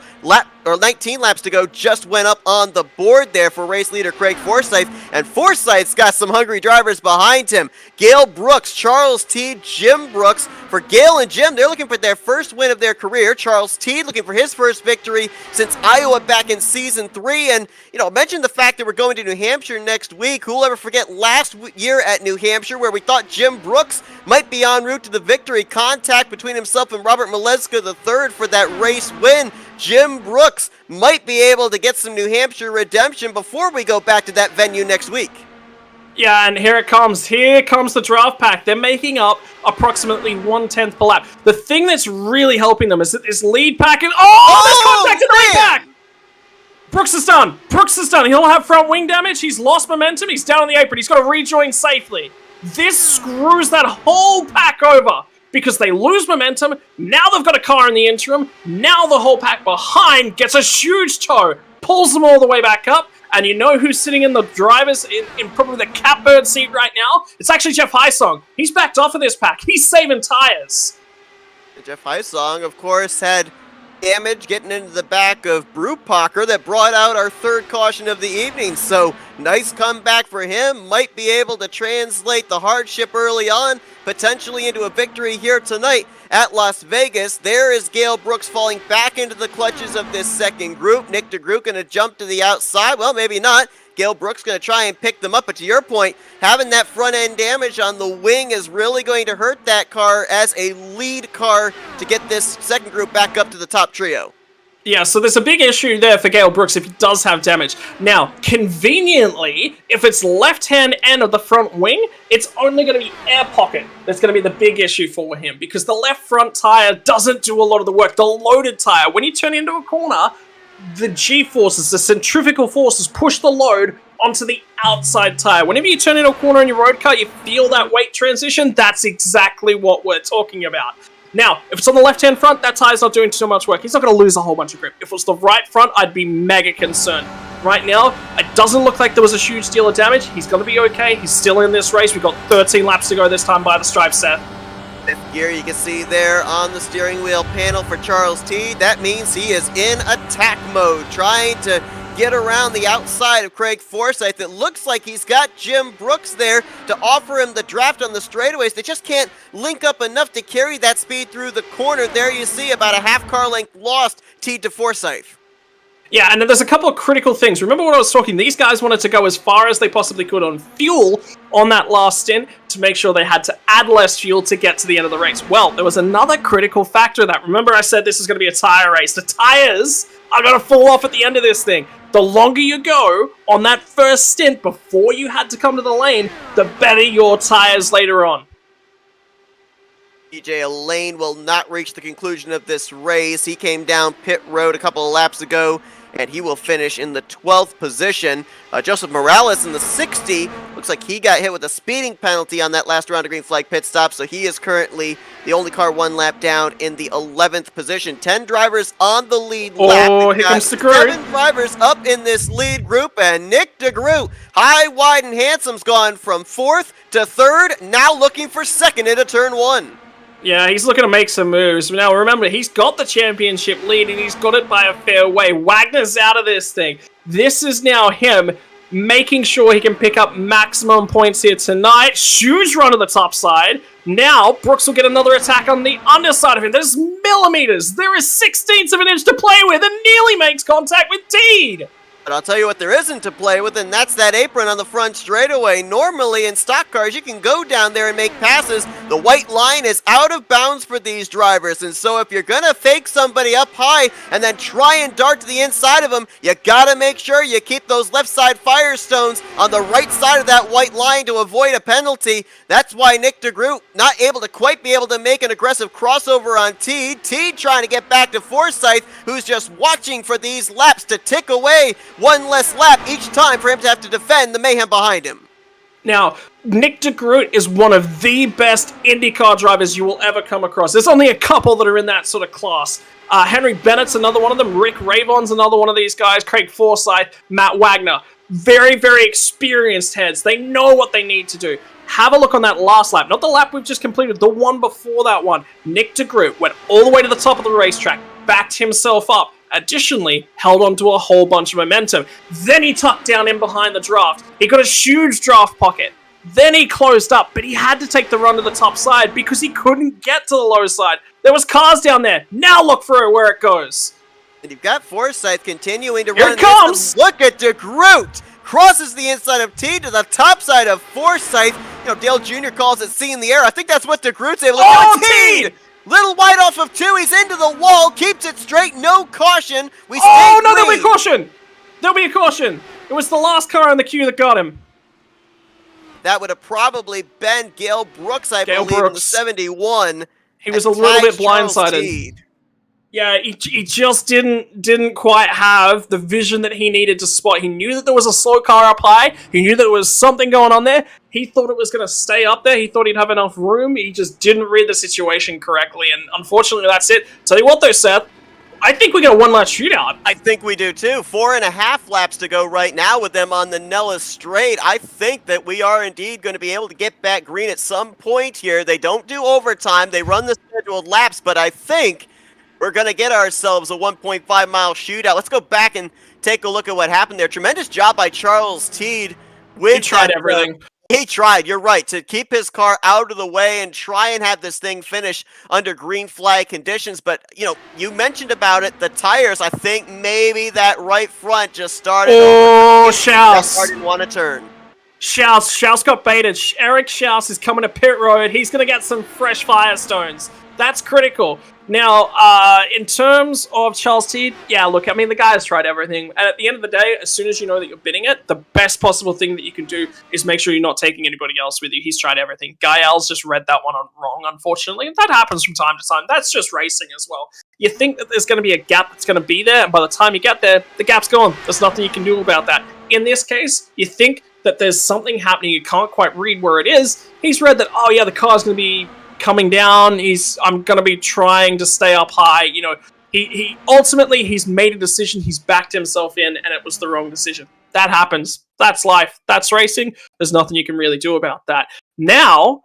19 laps to go just went up on the board there for race leader Craig Forsyth, and Forsyth's got some hungry drivers behind him. Gale Brooks, Charles Teed, Jim Brooks. For Gale and Jim, they're looking for their first win of their career. Charles Teed looking for his first victory since Iowa back in Season 3. And, mention the fact that we're going to New Hampshire next week. Who'll ever forget last year at New Hampshire where we thought Jim Brooks might be en route to the victory. Contact between himself and Robert Maleska III for that race win. Jim Brooks might be able to get some New Hampshire redemption before we go back to that venue next week. Yeah, and here it comes. Here comes the draft pack. They're making up approximately 1/10 per lap. The thing that's really helping them is that this lead pack is... there's contact in the lead pack! Brooks is done. Brooks is done. He'll have front wing damage. He's lost momentum. He's down on the apron. He's got to rejoin safely. This screws that whole pack over because they lose momentum. Now they've got a car in the interim. Now the whole pack behind gets a huge tow, pulls them all the way back up. And you know who's sitting in the driver's in probably the catbird seat right now? It's actually Jeff Hysong. He's backed off of this pack. He's saving tires. Jeff Hysong, of course, had damage getting into the back of Brewpacker that brought out our third caution of the evening. So nice comeback for him. Might be able to translate the hardship early on, potentially into a victory here tonight at Las Vegas. There is Gale Brooks falling back into the clutches of this second group. Nick DeGroot going to jump to the outside. Well, maybe not. Gale Brooks going to try and pick them up, but to your point, having that front end damage on the wing is really going to hurt that car as a lead car to get this second group back up to the top trio. Yeah, so there's a big issue there for Gale Brooks if he does have damage. Now, conveniently, if it's left-hand end of the front wing, it's only going to be air pocket that's going to be the big issue for him because the left front tire doesn't do a lot of the work. The loaded tire, when you turn into a corner, the G-forces, the centrifugal forces push the load onto the outside tire. Whenever you turn into a corner in your road car, you feel that weight transition. That's exactly what we're talking about. Now, if it's on the left-hand front, that tire's not doing too much work. He's not going to lose a whole bunch of grip. If it was the right front, I'd be mega concerned. Right now, it doesn't look like there was a huge deal of damage. He's going to be okay. He's still in this race. We've got 13 laps to go this time by the stripe, Seth. Fifth gear you can see there on the steering wheel panel for Charles T. That means he is in attack mode, trying to get around the outside of Craig Forsyth. It looks like he's got Jim Brooks there to offer him the draft on the straightaways. They just can't link up enough to carry that speed through the corner. There you see about a half car length lost T to Forsyth. Yeah, and there's a couple of critical things. Remember when I was talking, these guys wanted to go as far as they possibly could on fuel on that last stint to make sure they had to add less fuel to get to the end of the race. Well, there was another critical factor of that. Remember I said this is going to be a tire race. The tires are going to fall off at the end of this thing. The longer you go on that first stint before you had to come to the lane, the better your tires later on. DJ Elaine will not reach the conclusion of this race. He came down pit road a couple of laps ago, and he will finish in the 12th position. Joseph Morales in the 60. Looks like he got hit with a speeding penalty on that last round of green flag pit stop, so he is currently the only car one lap down in the 11th position. 10 drivers on the lead lap. Oh, here comes DeGroot. 7 drivers up in this lead group, and Nick DeGroot, high, wide, and handsome's gone from 4th to 3rd, now looking for 2nd into turn 1. Yeah, he's looking to make some moves. Now, remember, he's got the championship lead, and he's got it by a fair way. Wagner's out of this thing. This is now him making sure he can pick up maximum points here tonight. Huge run to the top side. Now, Brooks will get another attack on the underside of him. There's millimeters. There is 16ths of an inch to play with and nearly makes contact with Teed. But I'll tell you what there isn't to play with, and that's that apron on the front straightaway. Normally, in stock cars, you can go down there and make passes. The white line is out of bounds for these drivers, and so if you're going to fake somebody up high and then try and dart to the inside of them, you got to make sure you keep those left side firestones on the right side of that white line to avoid a penalty. That's why Nick DeGroot not able to quite be able to make an aggressive crossover on Teed. Teed trying to get back to Forsyth, who's just watching for these laps to tick away. One less lap each time for him to have to defend the mayhem behind him. Now, Nick DeGroot is one of the best IndyCar drivers you will ever come across. There's only a couple that are in that sort of class. Henry Bennett's another one of them. Rick Ravon's another one of these guys. Craig Forsyth, Matt Wagner. Very, very experienced heads. They know what they need to do. Have a look on that last lap. Not the lap we've just completed, the one before that one. Nick DeGroot went all the way to the top of the racetrack, backed himself up, additionally held on to a whole bunch of momentum. Then he tucked down in behind the draft. He got a huge draft pocket. Then he closed up, but he had to take the run to the top side because he couldn't get to the low side. There was cars down there. Now look for it where it goes. And you've got Forsyth continuing to Here run. it comes! Look at DeGroot! Crosses the inside of Teed to the top side of Forsyth. You know, Dale Jr. calls it seeing the air. I think that's what DeGroot's able to do. Teed! Little wide off of two, he's into the wall, keeps it straight, no caution. We stay Oh, no, green. there'll be a caution! There'll be a caution! It was the last car in the queue that got him. That would have probably been Gale Brooks, I believe, in the 71. He was a little bit blindsided. Yeah, he just didn't quite have the vision that he needed to spot. He knew that there was a slow car up high. He knew there was something going on there. He thought it was going to stay up there. He thought he'd have enough room. He just didn't read the situation correctly, and unfortunately that's it. Tell you what though, Seth, I think we got a one-lap shootout. I think we do too. 4.5 laps to go right now with them on the Nellis Straight. I think that we are indeed going to be able to get back green at some point here. They don't do overtime. They run the scheduled laps, but I think we're going to get ourselves a 1.5-mile shootout. Let's go back and take a look at what happened there. Tremendous job by Charles Teed. He tried everything. He tried, you're right, to keep his car out of the way and try and have this thing finish under green flag conditions. But, you know, you mentioned about it, the tires, I think maybe that right front just started. Oh, Schaus. Didn't want to turn. Schaus got baited. Eric Schaus is coming to pit road. He's going to get some fresh firestones. That's critical. Now, in terms of Charles Teed, yeah, look, I mean, the guy has tried everything. And at the end of the day, as soon as you know that you're bidding it, the best possible thing that you can do is make sure you're not taking anybody else with you. He's tried everything. Guy L's just read that one wrong, unfortunately. And that happens from time to time. That's just racing as well. You think that there's going to be a gap that's going to be there, and by the time you get there, the gap's gone. There's nothing you can do about that. In this case, you think that there's something happening, you can't quite read where it is. He's read that, oh yeah, the car's going to be coming down, I'm going to be trying to stay up high, you know. He ultimately, he's made a decision, he's backed himself in, and it was the wrong decision. That happens. That's life. That's racing. There's nothing you can really do about that. Now,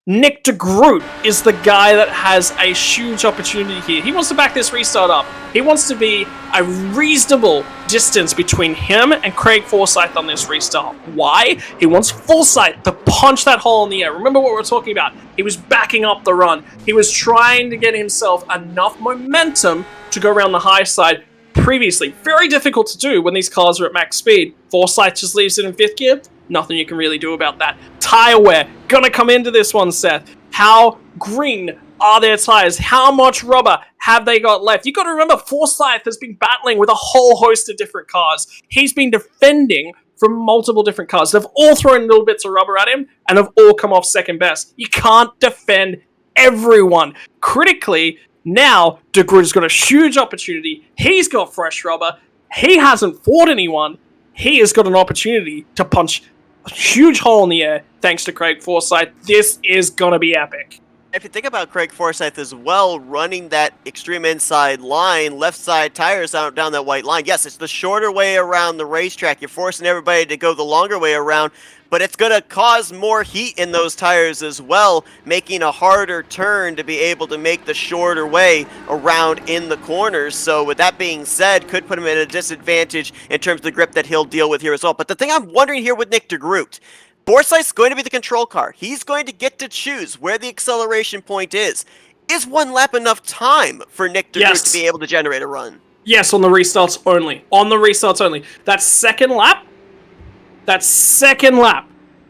Nick DeGroot is the guy that has a huge opportunity here. He wants to back this restart up. He wants to be a reasonable distance between him and Craig Forsyth on this restart. Why? He wants Forsyth to punch that hole in the air. Remember what we were talking about. He was backing up the run. He was trying to get himself enough momentum to go around the high side previously. Very difficult to do when these cars are at max speed. Forsyth just leaves it in 5th gear. Nothing you can really do about that. Tire wear. Gonna come into this one, Seth. How green are their tires? How much rubber have they got left? You got to remember, Forsyth has been battling with a whole host of different cars. He's been defending from multiple different cars. They've all thrown little bits of rubber at him, and have all come off second best. You can't defend everyone. Critically, now, DeGroot's got a huge opportunity. He's got fresh rubber. He hasn't fought anyone. He has got an opportunity to punch a huge hole in the air thanks to Craig Forsyth. This is going to be epic. If you think about Craig Forsyth as well, running that extreme inside line, left side tires out down that white line. Yes, it's the shorter way around the racetrack. You're forcing everybody to go the longer way around, but it's going to cause more heat in those tires as well, making a harder turn to be able to make the shorter way around in the corners. So with that being said, could put him at a disadvantage in terms of the grip that he'll deal with here as well. But the thing I'm wondering here with Nick DeGroot, Forsyth's going to be the control car. He's going to get to choose where the acceleration point is. Is one lap enough time for Nick DeGroot to be able to generate a run? Yes, on the restarts only. On the restarts only. That second lap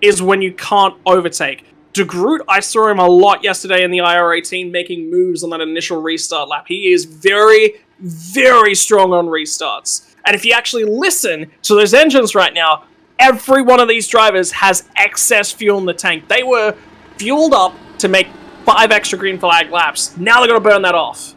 is when you can't overtake. DeGroot, I saw him a lot yesterday in the IR18 making moves on that initial restart lap. He is very, very strong on restarts. And if you actually listen to those engines right now, every one of these drivers has excess fuel in the tank. They were fueled up to make 5 extra green flag laps. Now they're going to burn that off.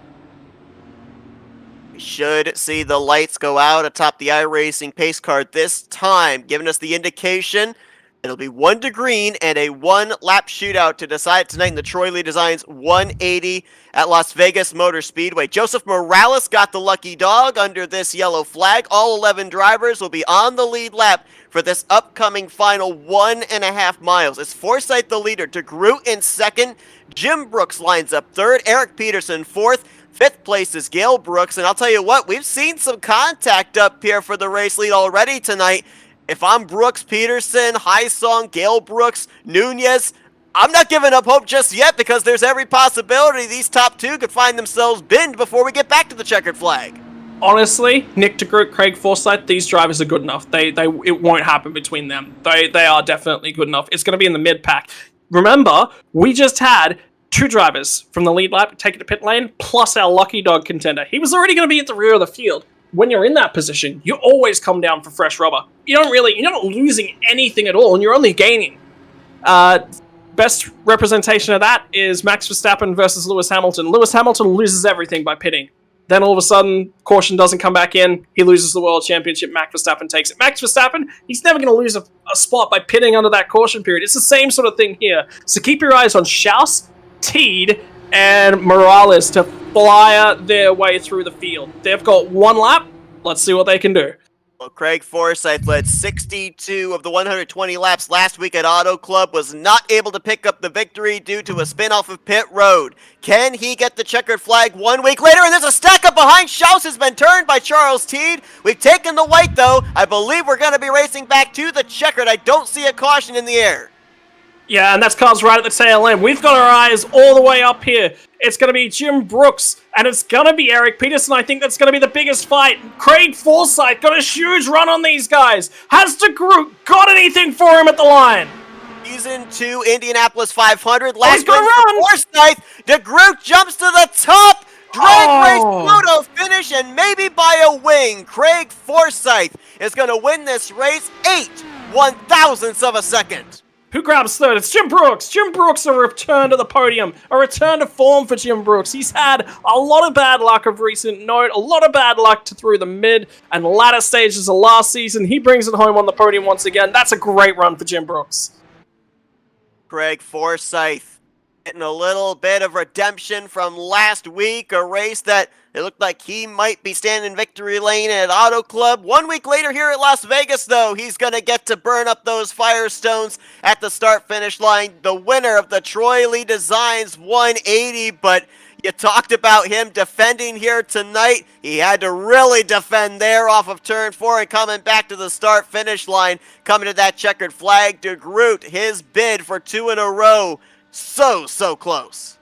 We should see the lights go out atop the iRacing pace car this time, giving us the indication it'll be 1 to green and a 1-lap shootout to decide tonight in the Troy Lee Designs 180 at Las Vegas Motor Speedway. Joseph Morales got the lucky dog under this yellow flag. All 11 drivers will be on the lead lap for this upcoming final 1.5 miles. It's Forsyth the leader, DeGroot in second, Jim Brooks lines up third, Eric Peterson fourth, fifth place is Gale Brooks, and I'll tell you what, we've seen some contact up here for the race lead already tonight. If I'm Brooks, Peterson, Highsong, Gale Brooks, Nunez, I'm not giving up hope just yet because there's every possibility these top 2 could find themselves binned before we get back to the checkered flag. Honestly, Nick DeGroot, Craig Forsyth, these drivers are good enough. It won't happen between them. They are definitely good enough. It's going to be in the mid-pack. Remember, we just had 2 drivers from the lead lap take it to pit lane, plus our lucky dog contender. He was already going to be at the rear of the field. When you're in that position, you always come down for fresh rubber. You're not losing anything at all, and you're only gaining. Best representation of that is Max Verstappen versus Lewis Hamilton. Lewis Hamilton loses everything by pitting. Then all of a sudden, caution doesn't come back in. He loses the World Championship. Max Verstappen takes it. Max Verstappen, he's never going to lose a spot by pitting under that caution period. It's the same sort of thing here. So keep your eyes on Schaus, Teed, and Morales to flyer their way through the field. They've got 1 lap. Let's see what they can do. Well, Craig Forsyth led 62 of the 120 laps last week at Auto Club, was not able to pick up the victory due to a spin off of pit road. Can he get the checkered flag 1 week later? And there's a stack up behind. Schaus has been turned by Charles Teed. We've taken the white, though. I believe we're going to be racing back to the checkered. I don't see a caution in the air. Yeah, and that's cars right at the tail end. We've got our eyes all the way up here. It's going to be Jim Brooks, and it's going to be Eric Peterson. I think that's going to be the biggest fight. Craig Forsyth got a huge run on these guys. Has DeGroot got anything for him at the line? Season 2 Indianapolis 500. Last gonna run. Forsyth. DeGroot jumps to the top. Drag race photo finish, and maybe by a wing. Craig Forsyth is going to win this race 8/1000ths of a second. Who grabs third? It's Jim Brooks. Jim Brooks, a return to the podium. A return to form for Jim Brooks. He's had a lot of bad luck of recent note, a lot of bad luck through the mid and latter stages of last season. He brings it home on the podium once again. That's a great run for Jim Brooks. Craig Forsyth getting a little bit of redemption from last week, a race that it looked like he might be standing in victory lane at Auto Club. 1 week later here at Las Vegas, though, he's going to get to burn up those Firestones at the start-finish line. The winner of the Troy Lee Designs 180, but you talked about him defending here tonight. He had to really defend there off of turn 4 and coming back to the start-finish line, coming to that checkered flag. DeGroot, his bid for 2 in a row, so close.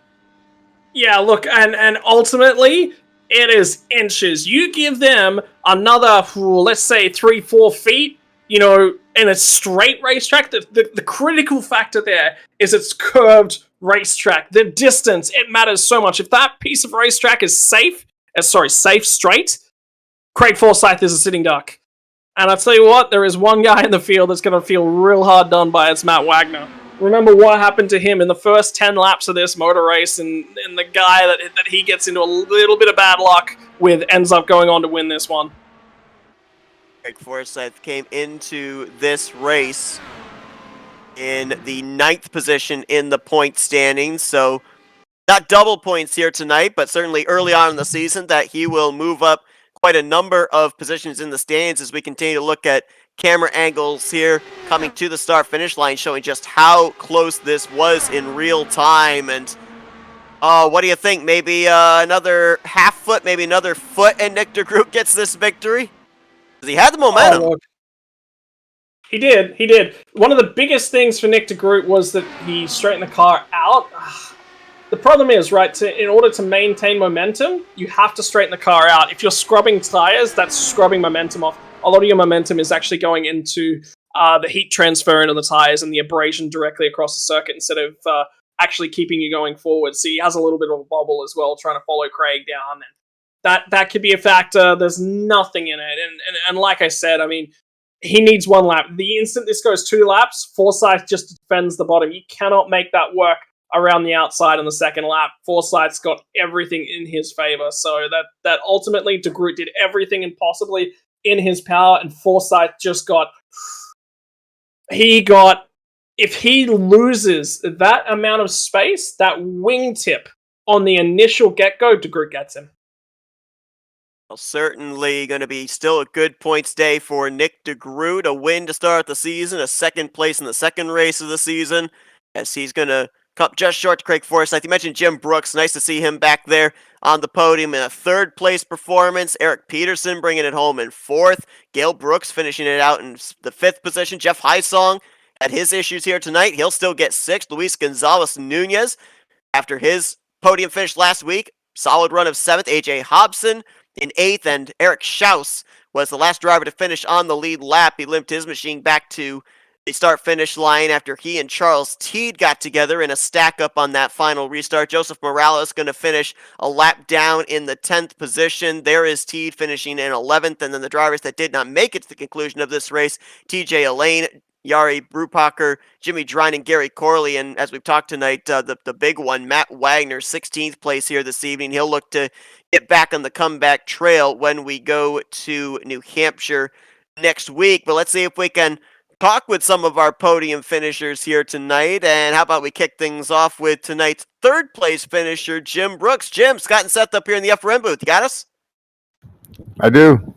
Yeah, look, and ultimately, it is inches. You give them another, let's say, 3-4 feet, in a straight racetrack. The critical factor there is it's curved racetrack. The distance, it matters so much. If that piece of racetrack is safe, straight, Craig Forsyth is a sitting duck. And I'll tell you what, there is one guy in the field that's going to feel real hard done by. It's Matt Wagner. Remember what happened to him in the first 10 laps of this motor race, and the guy that he gets into a little bit of bad luck with ends up going on to win this one. Craig Forsyth came into this race in the 9th position in the point standings, so not double points here tonight, but certainly early on in the season that he will move up quite a number of positions in the stands as we continue to look at camera angles here coming to the start-finish line, showing just how close this was in real time. And what do you think? Maybe another half foot, maybe another foot, and Nick DeGroot gets this victory? Because he had the momentum. He did. One of the biggest things for Nick de Groot was that he straightened the car out. The problem is, right, in order to maintain momentum, you have to straighten the car out. If you're scrubbing tires, that's scrubbing momentum off. A lot of your momentum is actually going into the heat transfer into the tires and the abrasion directly across the circuit instead of actually keeping you going forward. So he has a little bit of a bobble as well, trying to follow Craig down. And that could be a factor. There's nothing in it. And like I said, I mean, he needs one lap. The instant this goes 2 laps, Forsyth just defends the bottom. You cannot make that work around the outside on the second lap. Forsyth's got everything in his favor. So that ultimately de Groot did everything impossibly in his power, and Forsyth just if he loses that amount of space, that wingtip on the initial get-go, de Groot gets him. Well, certainly going to be still a good points day for Nick de Groot. A win to start the season, a second place in the second race of the season, as he's going to come just short to Craig Forsyth. You mentioned Jim Brooks. Nice to see him back there on the podium in a third place performance. Eric Peterson bringing it home in fourth. Gail Brooks finishing it out in the fifth position. Jeff Hysong had his issues here tonight. He'll still get sixth. Luis Gonzalez Nunez, after his podium finish last week, solid run of seventh. AJ Hobson in eighth, and Eric Schaus was the last driver to finish on the lead lap. He limped his machine back to the start-finish line after he and Charles Teed got together in a stack-up on that final restart. Joseph Morales going to finish a lap down in the 10th position. There is Teed finishing in 11th, and then the drivers that did not make it to the conclusion of this race, TJ Elaine, Yari Brupacher, Jimmy Drine, and Gary Corley. And as we've talked tonight, the big one, Matt Wagner, 16th place here this evening. He'll look to get back on the comeback trail when we go to New Hampshire next week. But let's see if we can talk with some of our podium finishers here tonight. And how about we kick things off with tonight's third place finisher, Jim Brooks. Jim, Scott and Seth up here in the upper end booth. You got us? I do.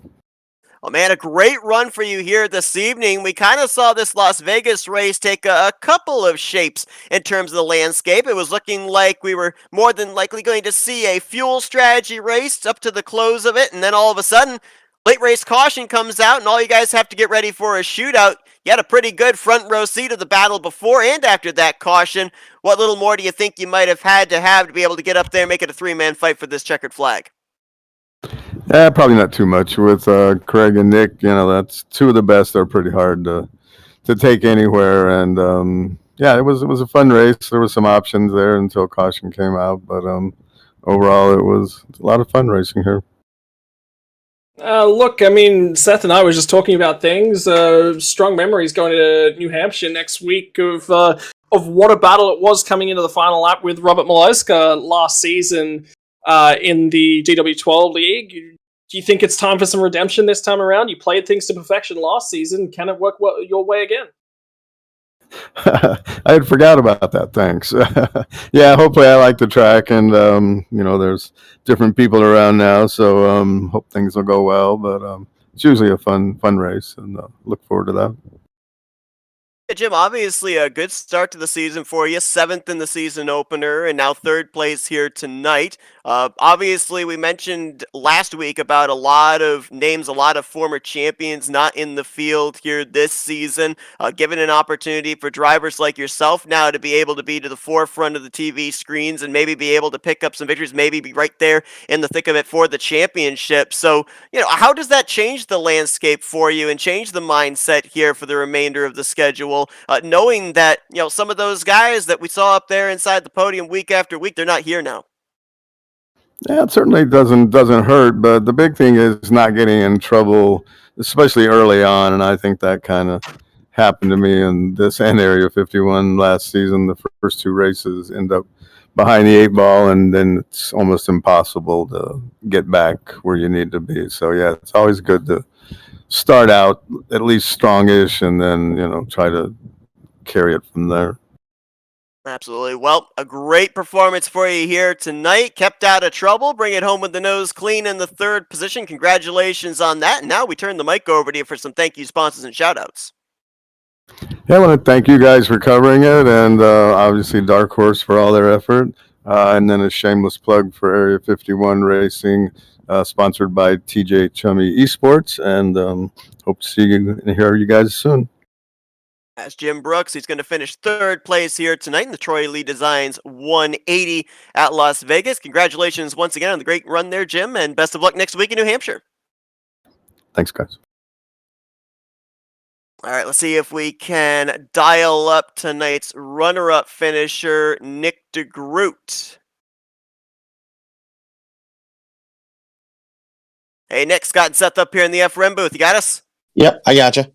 Oh man, a great run for you here this evening. We kind of saw this Las Vegas race take a couple of shapes in terms of the landscape. It was looking like we were more than likely going to see a fuel strategy race up to the close of it, and then all of a sudden, late race caution comes out, and all you guys have to get ready for a shootout. You had a pretty good front row seat of the battle before and after that caution. What little more do you think you might have had to be able to get up there and make it a three-man fight for this checkered flag? Yeah, probably not too much with Craig and Nick. You know, that's two of the best. They're pretty hard to take anywhere, and yeah, it was a fun race. There was some options there until caution came out, but overall, it was a lot of fun racing here. Look, I mean, Seth and I were just talking about things. Strong memories going to New Hampshire next week of what a battle it was coming into the final lap with Robert Maloska last season in the GW12 League. Do you think it's time for some redemption this time around? You played things to perfection last season. Can it work your way again? I had forgot about that. Thanks. Yeah, hopefully I like the track, and you know, there's different people around now, so hope things will go well. But it's usually a fun race, and look forward to that. Yeah, Jim, obviously a good start to the season for you. 7th in the season opener, and now 3rd place here tonight. Obviously, we mentioned last week about a lot of names, a lot of former champions not in the field here this season. Given an opportunity for drivers like yourself now to be able to be to the forefront of the TV screens and maybe be able to pick up some victories, maybe be right there in the thick of it for the championship. So, you know, how does that change the landscape for you and change the mindset here for the remainder of the schedule? Knowing that, you know, some of those guys that we saw up there inside the podium week after week, they're not here now. Yeah, it certainly doesn't hurt, but the big thing is not getting in trouble, especially early on, and I think that kind of happened to me in this and Area 51 last season. The first 2 races end up behind the 8 ball, and then it's almost impossible to get back where you need to be. So yeah, it's always good to start out at least strongish, and then, you know, try to carry it from there. Absolutely. Well, a great performance for you here tonight. Kept out of trouble. Bring it home with the nose clean in the 3rd position. Congratulations on that. And now we turn the mic over to you for some thank you sponsors and shout-outs. Yeah, I want to thank you guys for covering it, and obviously Dark Horse for all their effort. And then a shameless plug for Area 51 Racing, sponsored by TJ Chummy Esports, and hope to see you and hear you guys soon. As Jim Brooks, he's going to finish third place here tonight in the Troy Lee Designs 180 at Las Vegas. Congratulations once again on the great run there, Jim, and best of luck next week in New Hampshire. Thanks, guys. All right, let's see if we can dial up tonight's runner-up finisher, Nick DeGroot. Hey, Nick, Scott and Seth up here in the FRM booth. You got us? Yep, I gotcha.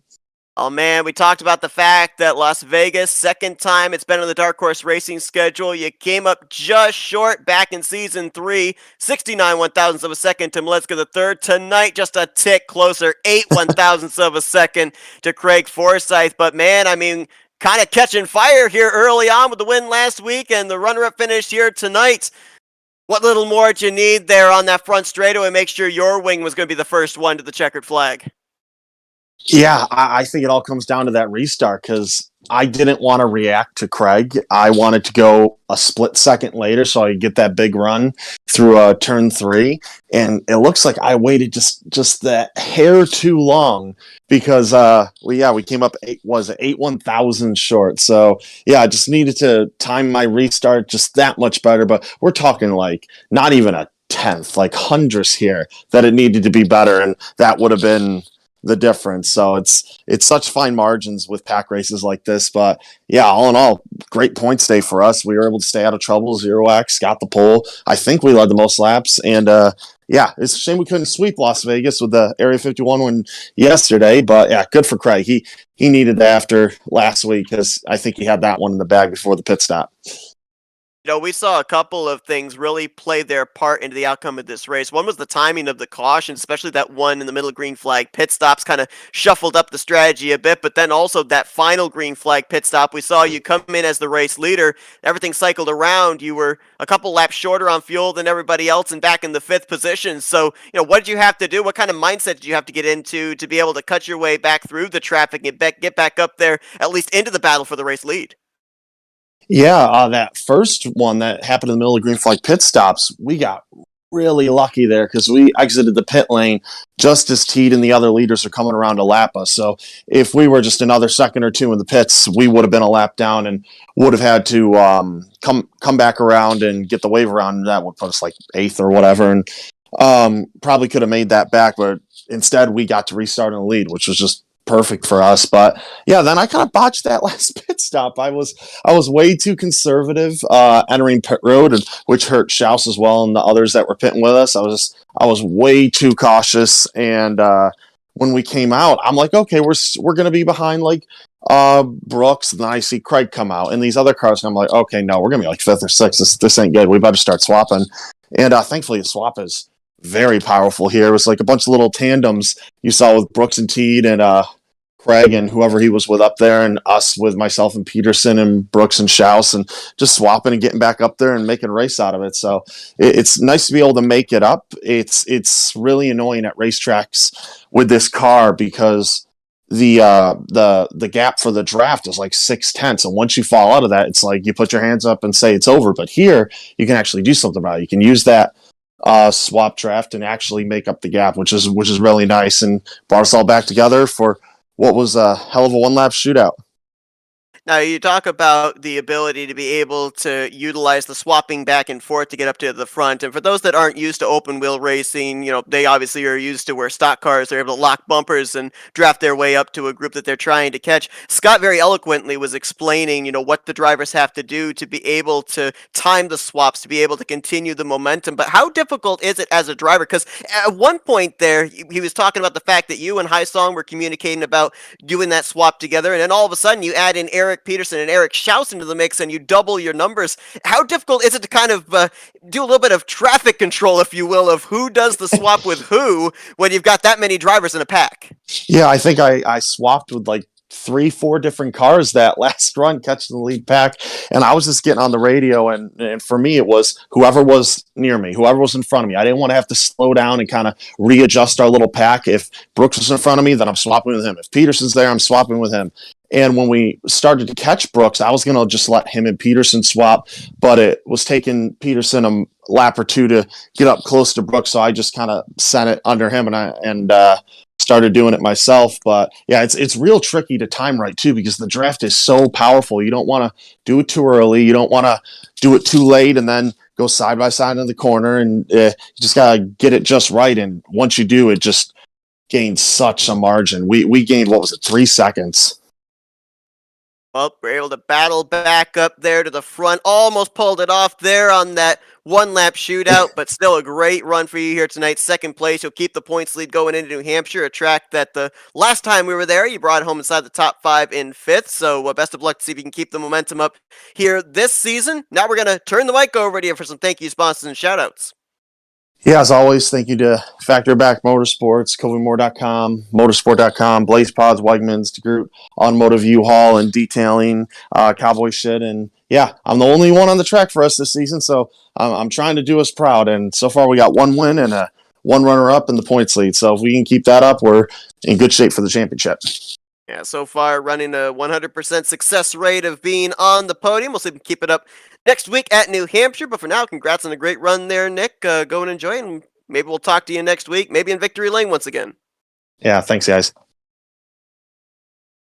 Oh man, we talked about the fact that Las Vegas, second time it's been on the Dark Horse Racing schedule. You came up just short back in Season 3, 69 one-thousandths of a second to Maleska the third. Tonight, just a tick closer, 8 one-thousandths of a second to Craig Forsyth. But man, I mean, kind of catching fire here early on with the win last week and the runner-up finish here tonight. What little more do you need there on that front straightaway? Make sure your wing was going to be the first one to the checkered flag. Yeah, I think it all comes down to that restart because I didn't want to react to Craig. I wanted to go a split second later so I could get that big run through turn 3. And it looks like I waited just that hair too long because, we came up 8 1,000 short. So, yeah, I just needed to time my restart just that much better. But we're talking like not even a tenth, like hundredths here that it needed to be better. And that would have been the difference. So it's such fine margins with pack races like this. But yeah, all in all, great points day for us. We were able to stay out of trouble. 0x, got the pole. I think we led the most laps. And yeah, it's a shame we couldn't sweep Las Vegas with the Area 51 win yesterday. But yeah, good for Craig. He needed that after last week because I think he had that one in the bag before the pit stop. You know, we saw a couple of things really play their part into the outcome of this race. One was the timing of the caution, especially that one in the middle of green flag pit stops kind of shuffled up the strategy a bit, but then also that final green flag pit stop, we saw you come in as the race leader, everything cycled around, you were a couple laps shorter on fuel than everybody else and back in the 5th position. So, you know, what did you have to do? What kind of mindset did you have to get into to be able to cut your way back through the traffic and get back up there, at least into the battle for the race lead? Yeah, that first one that happened in the middle of green flag pit stops, we got really lucky there because we exited the pit lane just as Teed and the other leaders are coming around to lap us. So if we were just another second or two in the pits, we would have been a lap down and would have had to come back around and get the wave around. And that would put us like 8th or whatever, and probably could have made that back. But instead, we got to restart in the lead, which was just perfect for us. But yeah, then I kind of botched that last pit stop. I was way too conservative entering pit road, which hurt Schaus as well and the others that were pitting with us. I was way too cautious, and when we came out, I'm like, okay, we're gonna be behind like Brooks, and then I see Craig come out and these other cars, and I'm like, okay, no, we're gonna be like 5th or 6th. This ain't good. We better start swapping. And thankfully the swap is very powerful here. It was like a bunch of little tandems you saw with Brooks and Teed and Craig and whoever he was with up there, and us with myself and Peterson and Brooks and Schaus, and just swapping and getting back up there and making a race out of it. So it's nice to be able to make it up. It's really annoying at racetracks with this car because the gap for the draft is like 6/10, and once you fall out of that, it's like you put your hands up and say it's over. But here you can actually do something about it. You can use that swap draft and actually make up the gap, which is really nice, and brought us all back together for what was a hell of a one-lap shootout. Now, you talk about the ability to be able to utilize the swapping back and forth to get up to the front. And for those that aren't used to open wheel racing, you know, they obviously are used to where stock cars are able to lock bumpers and draft their way up to a group that they're trying to catch. Scott very eloquently was explaining, you know, what the drivers have to do to be able to time the swaps, to be able to continue the momentum. But how difficult is it as a driver? Because at one point there, he was talking about the fact that you and Haisong were communicating about doing that swap together. And then all of a sudden you add in Eric Peterson and Eric Schaus into the mix and you double your numbers. How difficult is it to kind of do a little bit of traffic control, if you will, of who does the swap with who when you've got that many drivers in a pack? Yeah, I think I swapped with like 3-4 different cars that last run catching the lead pack, and I was just getting on the radio, and for me it was whoever was near me, whoever was in front of me. I didn't want to have to slow down and kind of readjust our little pack. If Brooks was in front of me, then I'm swapping with him. If Peterson's there, I'm swapping with him. And when we started to catch Brooks, I was going to just let him and Peterson swap, but it was taking Peterson a lap or two to get up close to Brooks, so I just kind of sent it under him and started doing it myself. But yeah, it's real tricky to time right too, because the draft is so powerful. You don't want to do it too early. You don't want to do it too late and then go side by side in the corner. And you just gotta get it just right. And once you do, it just gains such a margin. We gained, what was it, 3 seconds? Well, we're able to battle back up there to the front. Almost pulled it off there on that one-lap shootout, but still a great run for you here tonight. Second place. You'll keep the points lead going into New Hampshire, a track that the last time we were there, you brought home inside the top 5 in 5th. So best of luck to see if you can keep the momentum up here this season. Now we're going to turn the mic over to you for some thank you sponsors and shout-outs. Yeah, as always, thank you to Factor Back Motorsports, CovyMoore.com, Motorsport.com, Blaze Pods, Wegmans, DeGroot, Automotive U-Haul, and Detailing, Cowboy Shit. And yeah, I'm the only one on the track for us this season, so I'm trying to do us proud. And so far, we got 1 win and a 1 runner-up in the points lead. So if we can keep that up, we're in good shape for the championship. Yeah, so far running a 100% success rate of being on the podium. We'll see if we can keep it up next week at New Hampshire. But for now, congrats on a great run there, Nick. Go and enjoy it, and maybe we'll talk to you next week, maybe in Victory Lane once again. Yeah, thanks, guys.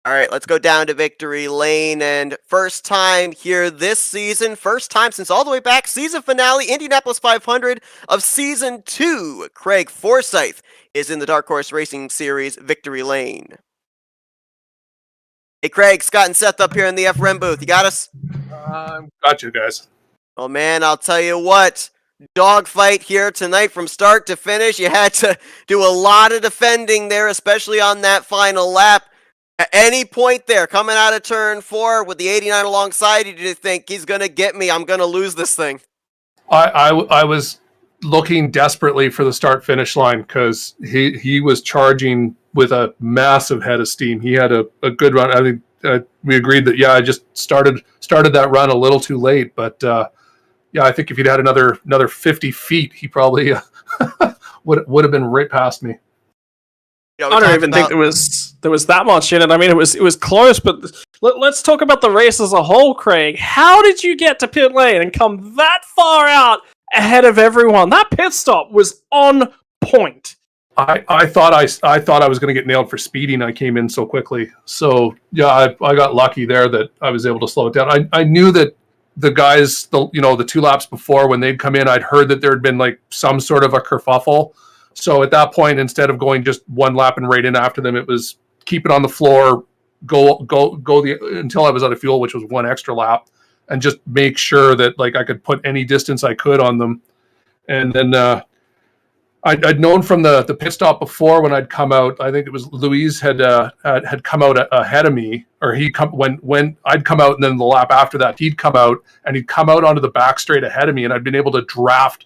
All right, let's go down to Victory Lane, and first time here this season, first time since all the way back, season finale, Indianapolis 500 of Season 2. Craig Forsyth is in the Dark Horse Racing Series Victory Lane. Hey, Craig, Scott and Seth up here in the FRM booth. You got us? Got you guys. Oh, man, I'll tell you what. Dogfight here tonight from start to finish. You had to do a lot of defending there, especially on that final lap. At any point there, coming out of turn 4 with the 89 alongside you, did you think, he's going to get me, I'm going to lose this thing? I was looking desperately for the start-finish line because he was charging with a massive head of steam. He had a good run. I think we agreed that, yeah, I just started that run a little too late. But, yeah, I think if he'd had another 50 feet, he probably would have been right past me. You know, I don't even think there was that much in it. I mean, it was close, but let's talk about the race as a whole, Craig. How did you get to pit lane and come that far out ahead of everyone? That pit stop was on point. I thought I was going to get nailed for speeding. I came in so quickly. So yeah, I got lucky there that I was able to slow it down. I knew that the guys, the 2 laps before when they'd come in, I'd heard that there had been like some sort of a kerfuffle. So at that point, instead of going just 1 lap and right in after them, it was keep it on the floor, go until I was out of fuel, which was 1 extra lap, and just make sure that like I could put any distance I could on them. And then I'd known from the pit stop before when I'd come out. I think it was Louise had come out ahead of me, or when I'd come out, and then the lap after that he'd come out, and he'd come out onto the back straight ahead of me, and I'd been able to draft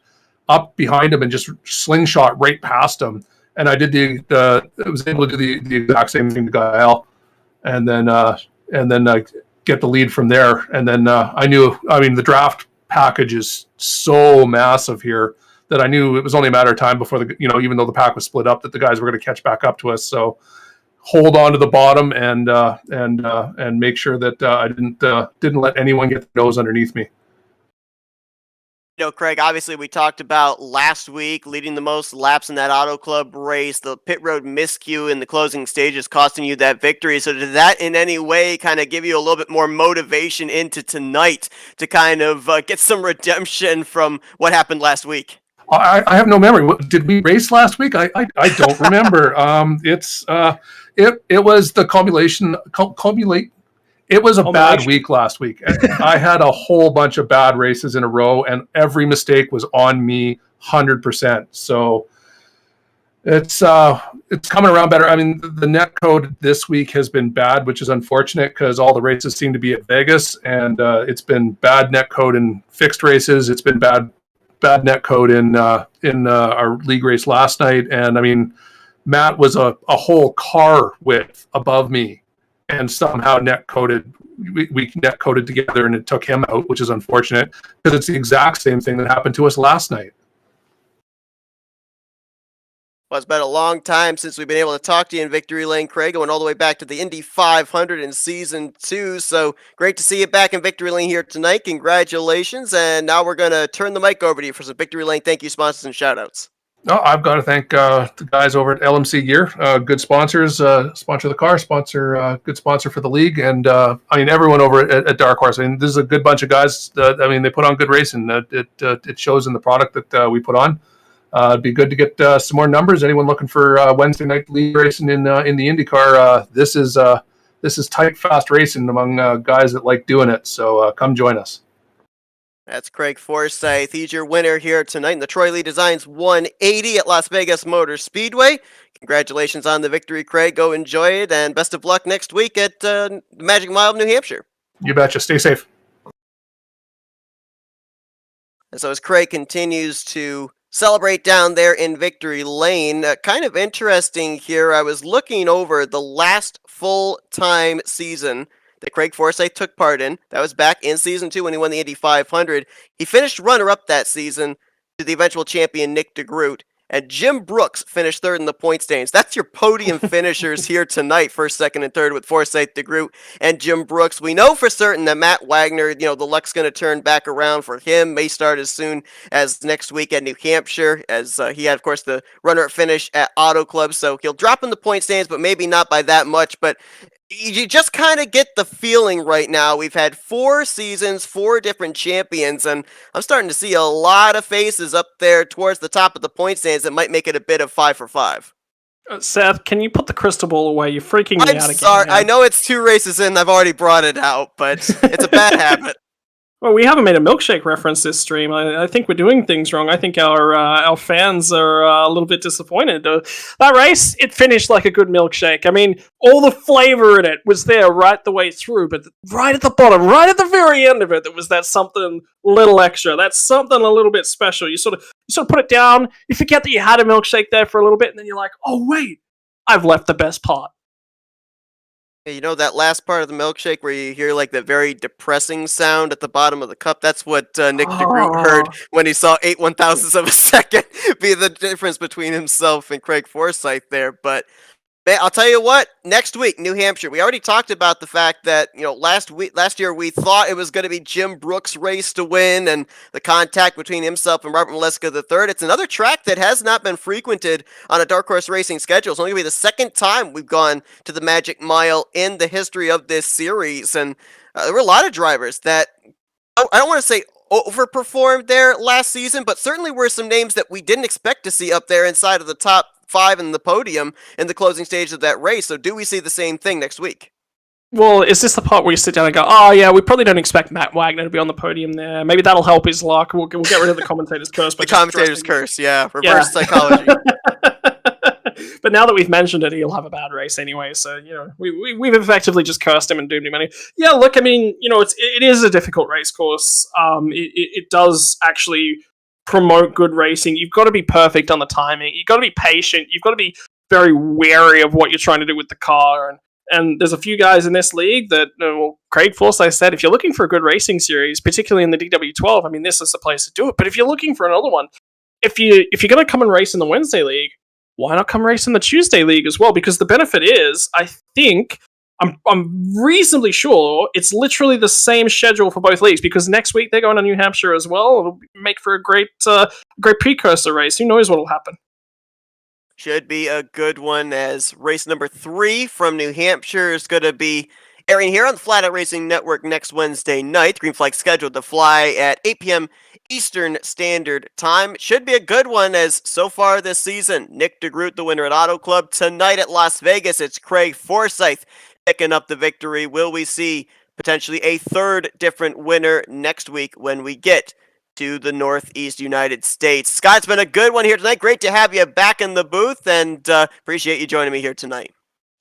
up behind him and just slingshot right past him. And I did I was able to do the exact same thing to Gael, and then get the lead from there. And then the draft package is so massive here that I knew it was only a matter of time before even though the pack was split up, that the guys were going to catch back up to us. So hold on to the bottom and make sure that I didn't let anyone get the nose underneath me. You know, Craig, obviously we talked about last week leading the most laps in that Auto Club race, the pit road miscue in the closing stages costing you that victory. So did that in any way kind of give you a little bit more motivation into tonight to kind of get some redemption from what happened last week? I have no memory. Did we race last week? I don't remember. It was the culmination. It was a bad week last week. I had a whole bunch of bad races in a row, and every mistake was on me 100%. So it's coming around better. I mean, the net code this week has been bad, which is unfortunate because all the races seem to be at Vegas, and it's been bad net code in fixed races. It's been bad net code in our league race last night. And I mean, Matt was a whole car width above me, and somehow we net coded together, and it took him out, which is unfortunate because it's the exact same thing that happened to us last night. Well, it's been a long time since we've been able to talk to you in Victory Lane, Craig, going all the way back to the Indy 500 in Season 2. So great to see you back in Victory Lane here tonight. Congratulations. And now we're going to turn the mic over to you for some Victory Lane thank you sponsors and shout-outs. No, I've got to thank the guys over at LMC Gear, good sponsors, sponsor the car, good sponsor for the league, and I mean everyone over at Dark Horse. I mean, this is a good bunch of guys. I mean, they put on good racing. It shows in the product that we put on. It'd be good to get some more numbers. Anyone looking for Wednesday night league racing in the IndyCar? This is tight, fast racing among guys that like doing it. So come join us. That's Craig Forsyth. He's your winner here tonight in the Troy Lee Designs 180 at Las Vegas Motor Speedway. Congratulations on the victory, Craig. Go enjoy it, and best of luck next week at Magic Mile of New Hampshire. You betcha. Stay safe. And so as Craig continues to celebrate down there in Victory Lane, kind of interesting here, I was looking over the last full-time season that Craig Forsyth took part in. That was back in Season 2 when he won the Indy 500. He finished runner-up that season to the eventual champion Nick DeGroot. And Jim Brooks finished third in the point standings. That's your podium finishers here tonight, first, second, and third with Forsyth, DeGroot, and Jim Brooks. We know for certain that Matt Wagner, the luck's going to turn back around for him. May start as soon as next week at New Hampshire, as he had, of course, the runner-up finish at Auto Club. So he'll drop in the point standings, but maybe not by that much. But you just kind of get the feeling right now. We've had 4 seasons, 4 different champions, and I'm starting to see a lot of faces up there towards the top of the point stands that might make it a bit of 5 for 5. Seth, can you put the crystal ball away? You're freaking me out again. I'm sorry. Man. I know it's 2 races in. I've already brought it out, but it's a bad habit. Well, we haven't made a milkshake reference this stream. I think we're doing things wrong. I think our fans are a little bit disappointed. That race, it finished like a good milkshake. I mean, all the flavor in it was there right the way through, but right at the bottom, right at the very end of it, there was that something little extra. That's something a little bit special. You sort of put it down. You forget that you had a milkshake there for a little bit, and then you're like, oh wait, I've left the best part. You know that last part of the milkshake where you hear like the very depressing sound at the bottom of the cup? That's what Nick DeGroot heard when he saw 8 1,000ths of a second be the difference between himself and Craig Forsyth there. But man, I'll tell you what, next week, New Hampshire. We already talked about the fact that, last year we thought it was going to be Jim Brooks' race to win and the contact between himself and Robert Maleska III. It's another track that has not been frequented on a Dark Horse Racing schedule. It's only going to be the second time we've gone to the Magic Mile in the history of this series. And there were a lot of drivers that, I don't want to say overperformed there last season, but certainly were some names that we didn't expect to see up there inside of the top 5 in the podium in the closing stage of that race. So do we see the same thing next week? Well, is this the part where you sit down and go, oh yeah, we probably don't expect Matt Wagner to be on the podium there. Maybe that'll help his luck. We'll get rid of the commentator's curse. The commentator's curse, yeah. Reverse psychology. But now that we've mentioned it, he'll have a bad race anyway. So, we've effectively just cursed him and doomed him. Yeah, look, I mean, it is a difficult race course. It does actually promote good racing. You've got to be perfect on the timing. You've got to be patient. You've got to be very wary of what you're trying to do with the car. And there's a few guys in this league that, Craig Forsyth said, if you're looking for a good racing series, particularly in the DW12, I mean, this is the place to do it. But if you're looking for another one, if you're going to come and race in the Wednesday league, why not come race in the Tuesday league as well? Because the benefit is, I think, I'm reasonably sure it's literally the same schedule for both leagues, because next week they're going to New Hampshire as well. It'll make for a great precursor race. Who knows what will happen? Should be a good one, as race number 3 from New Hampshire is going to be airing here on the Flat Out Racing Network next Wednesday night. Green flag scheduled to fly at 8 p.m. Eastern Standard Time. Should be a good one, as so far this season, Nick DeGroot, the winner at Auto Club. Tonight at Las Vegas, it's Craig Forsyth picking up the victory. Will we see potentially a third different winner next week when we get to the Northeast United States? Scott, it's been a good one here tonight. Great to have you back in the booth, and appreciate you joining me here tonight.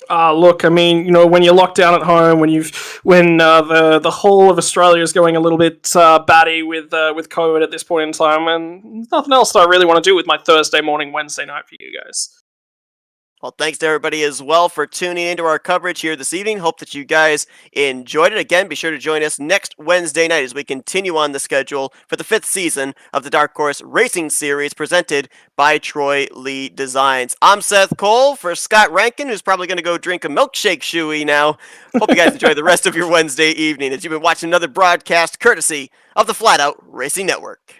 Look, I mean, when you're locked down at home, when the whole of Australia is going a little bit batty with COVID at this point in time, and there's nothing else that I really want to do with my Thursday morning, Wednesday night for you guys. Well, thanks to everybody as well for tuning into our coverage here this evening. Hope that you guys enjoyed it. Again, be sure to join us next Wednesday night as we continue on the schedule for the 5th season of the Dark Horse Racing Series presented by Troy Lee Designs. I'm Seth Cole for Scott Rankin, who's probably going to go drink a milkshake shoey now. Hope you guys enjoy the rest of your Wednesday evening as you've been watching another broadcast courtesy of the Flat Out Racing Network.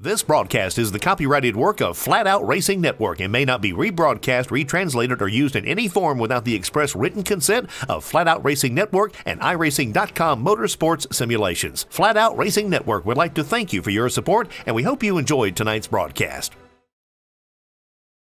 This broadcast is the copyrighted work of Flat Out Racing Network and may not be rebroadcast, retranslated, or used in any form without the express written consent of Flat Out Racing Network and iRacing.com Motorsports Simulations. Flat Out Racing Network would like to thank you for your support, and we hope you enjoyed tonight's broadcast.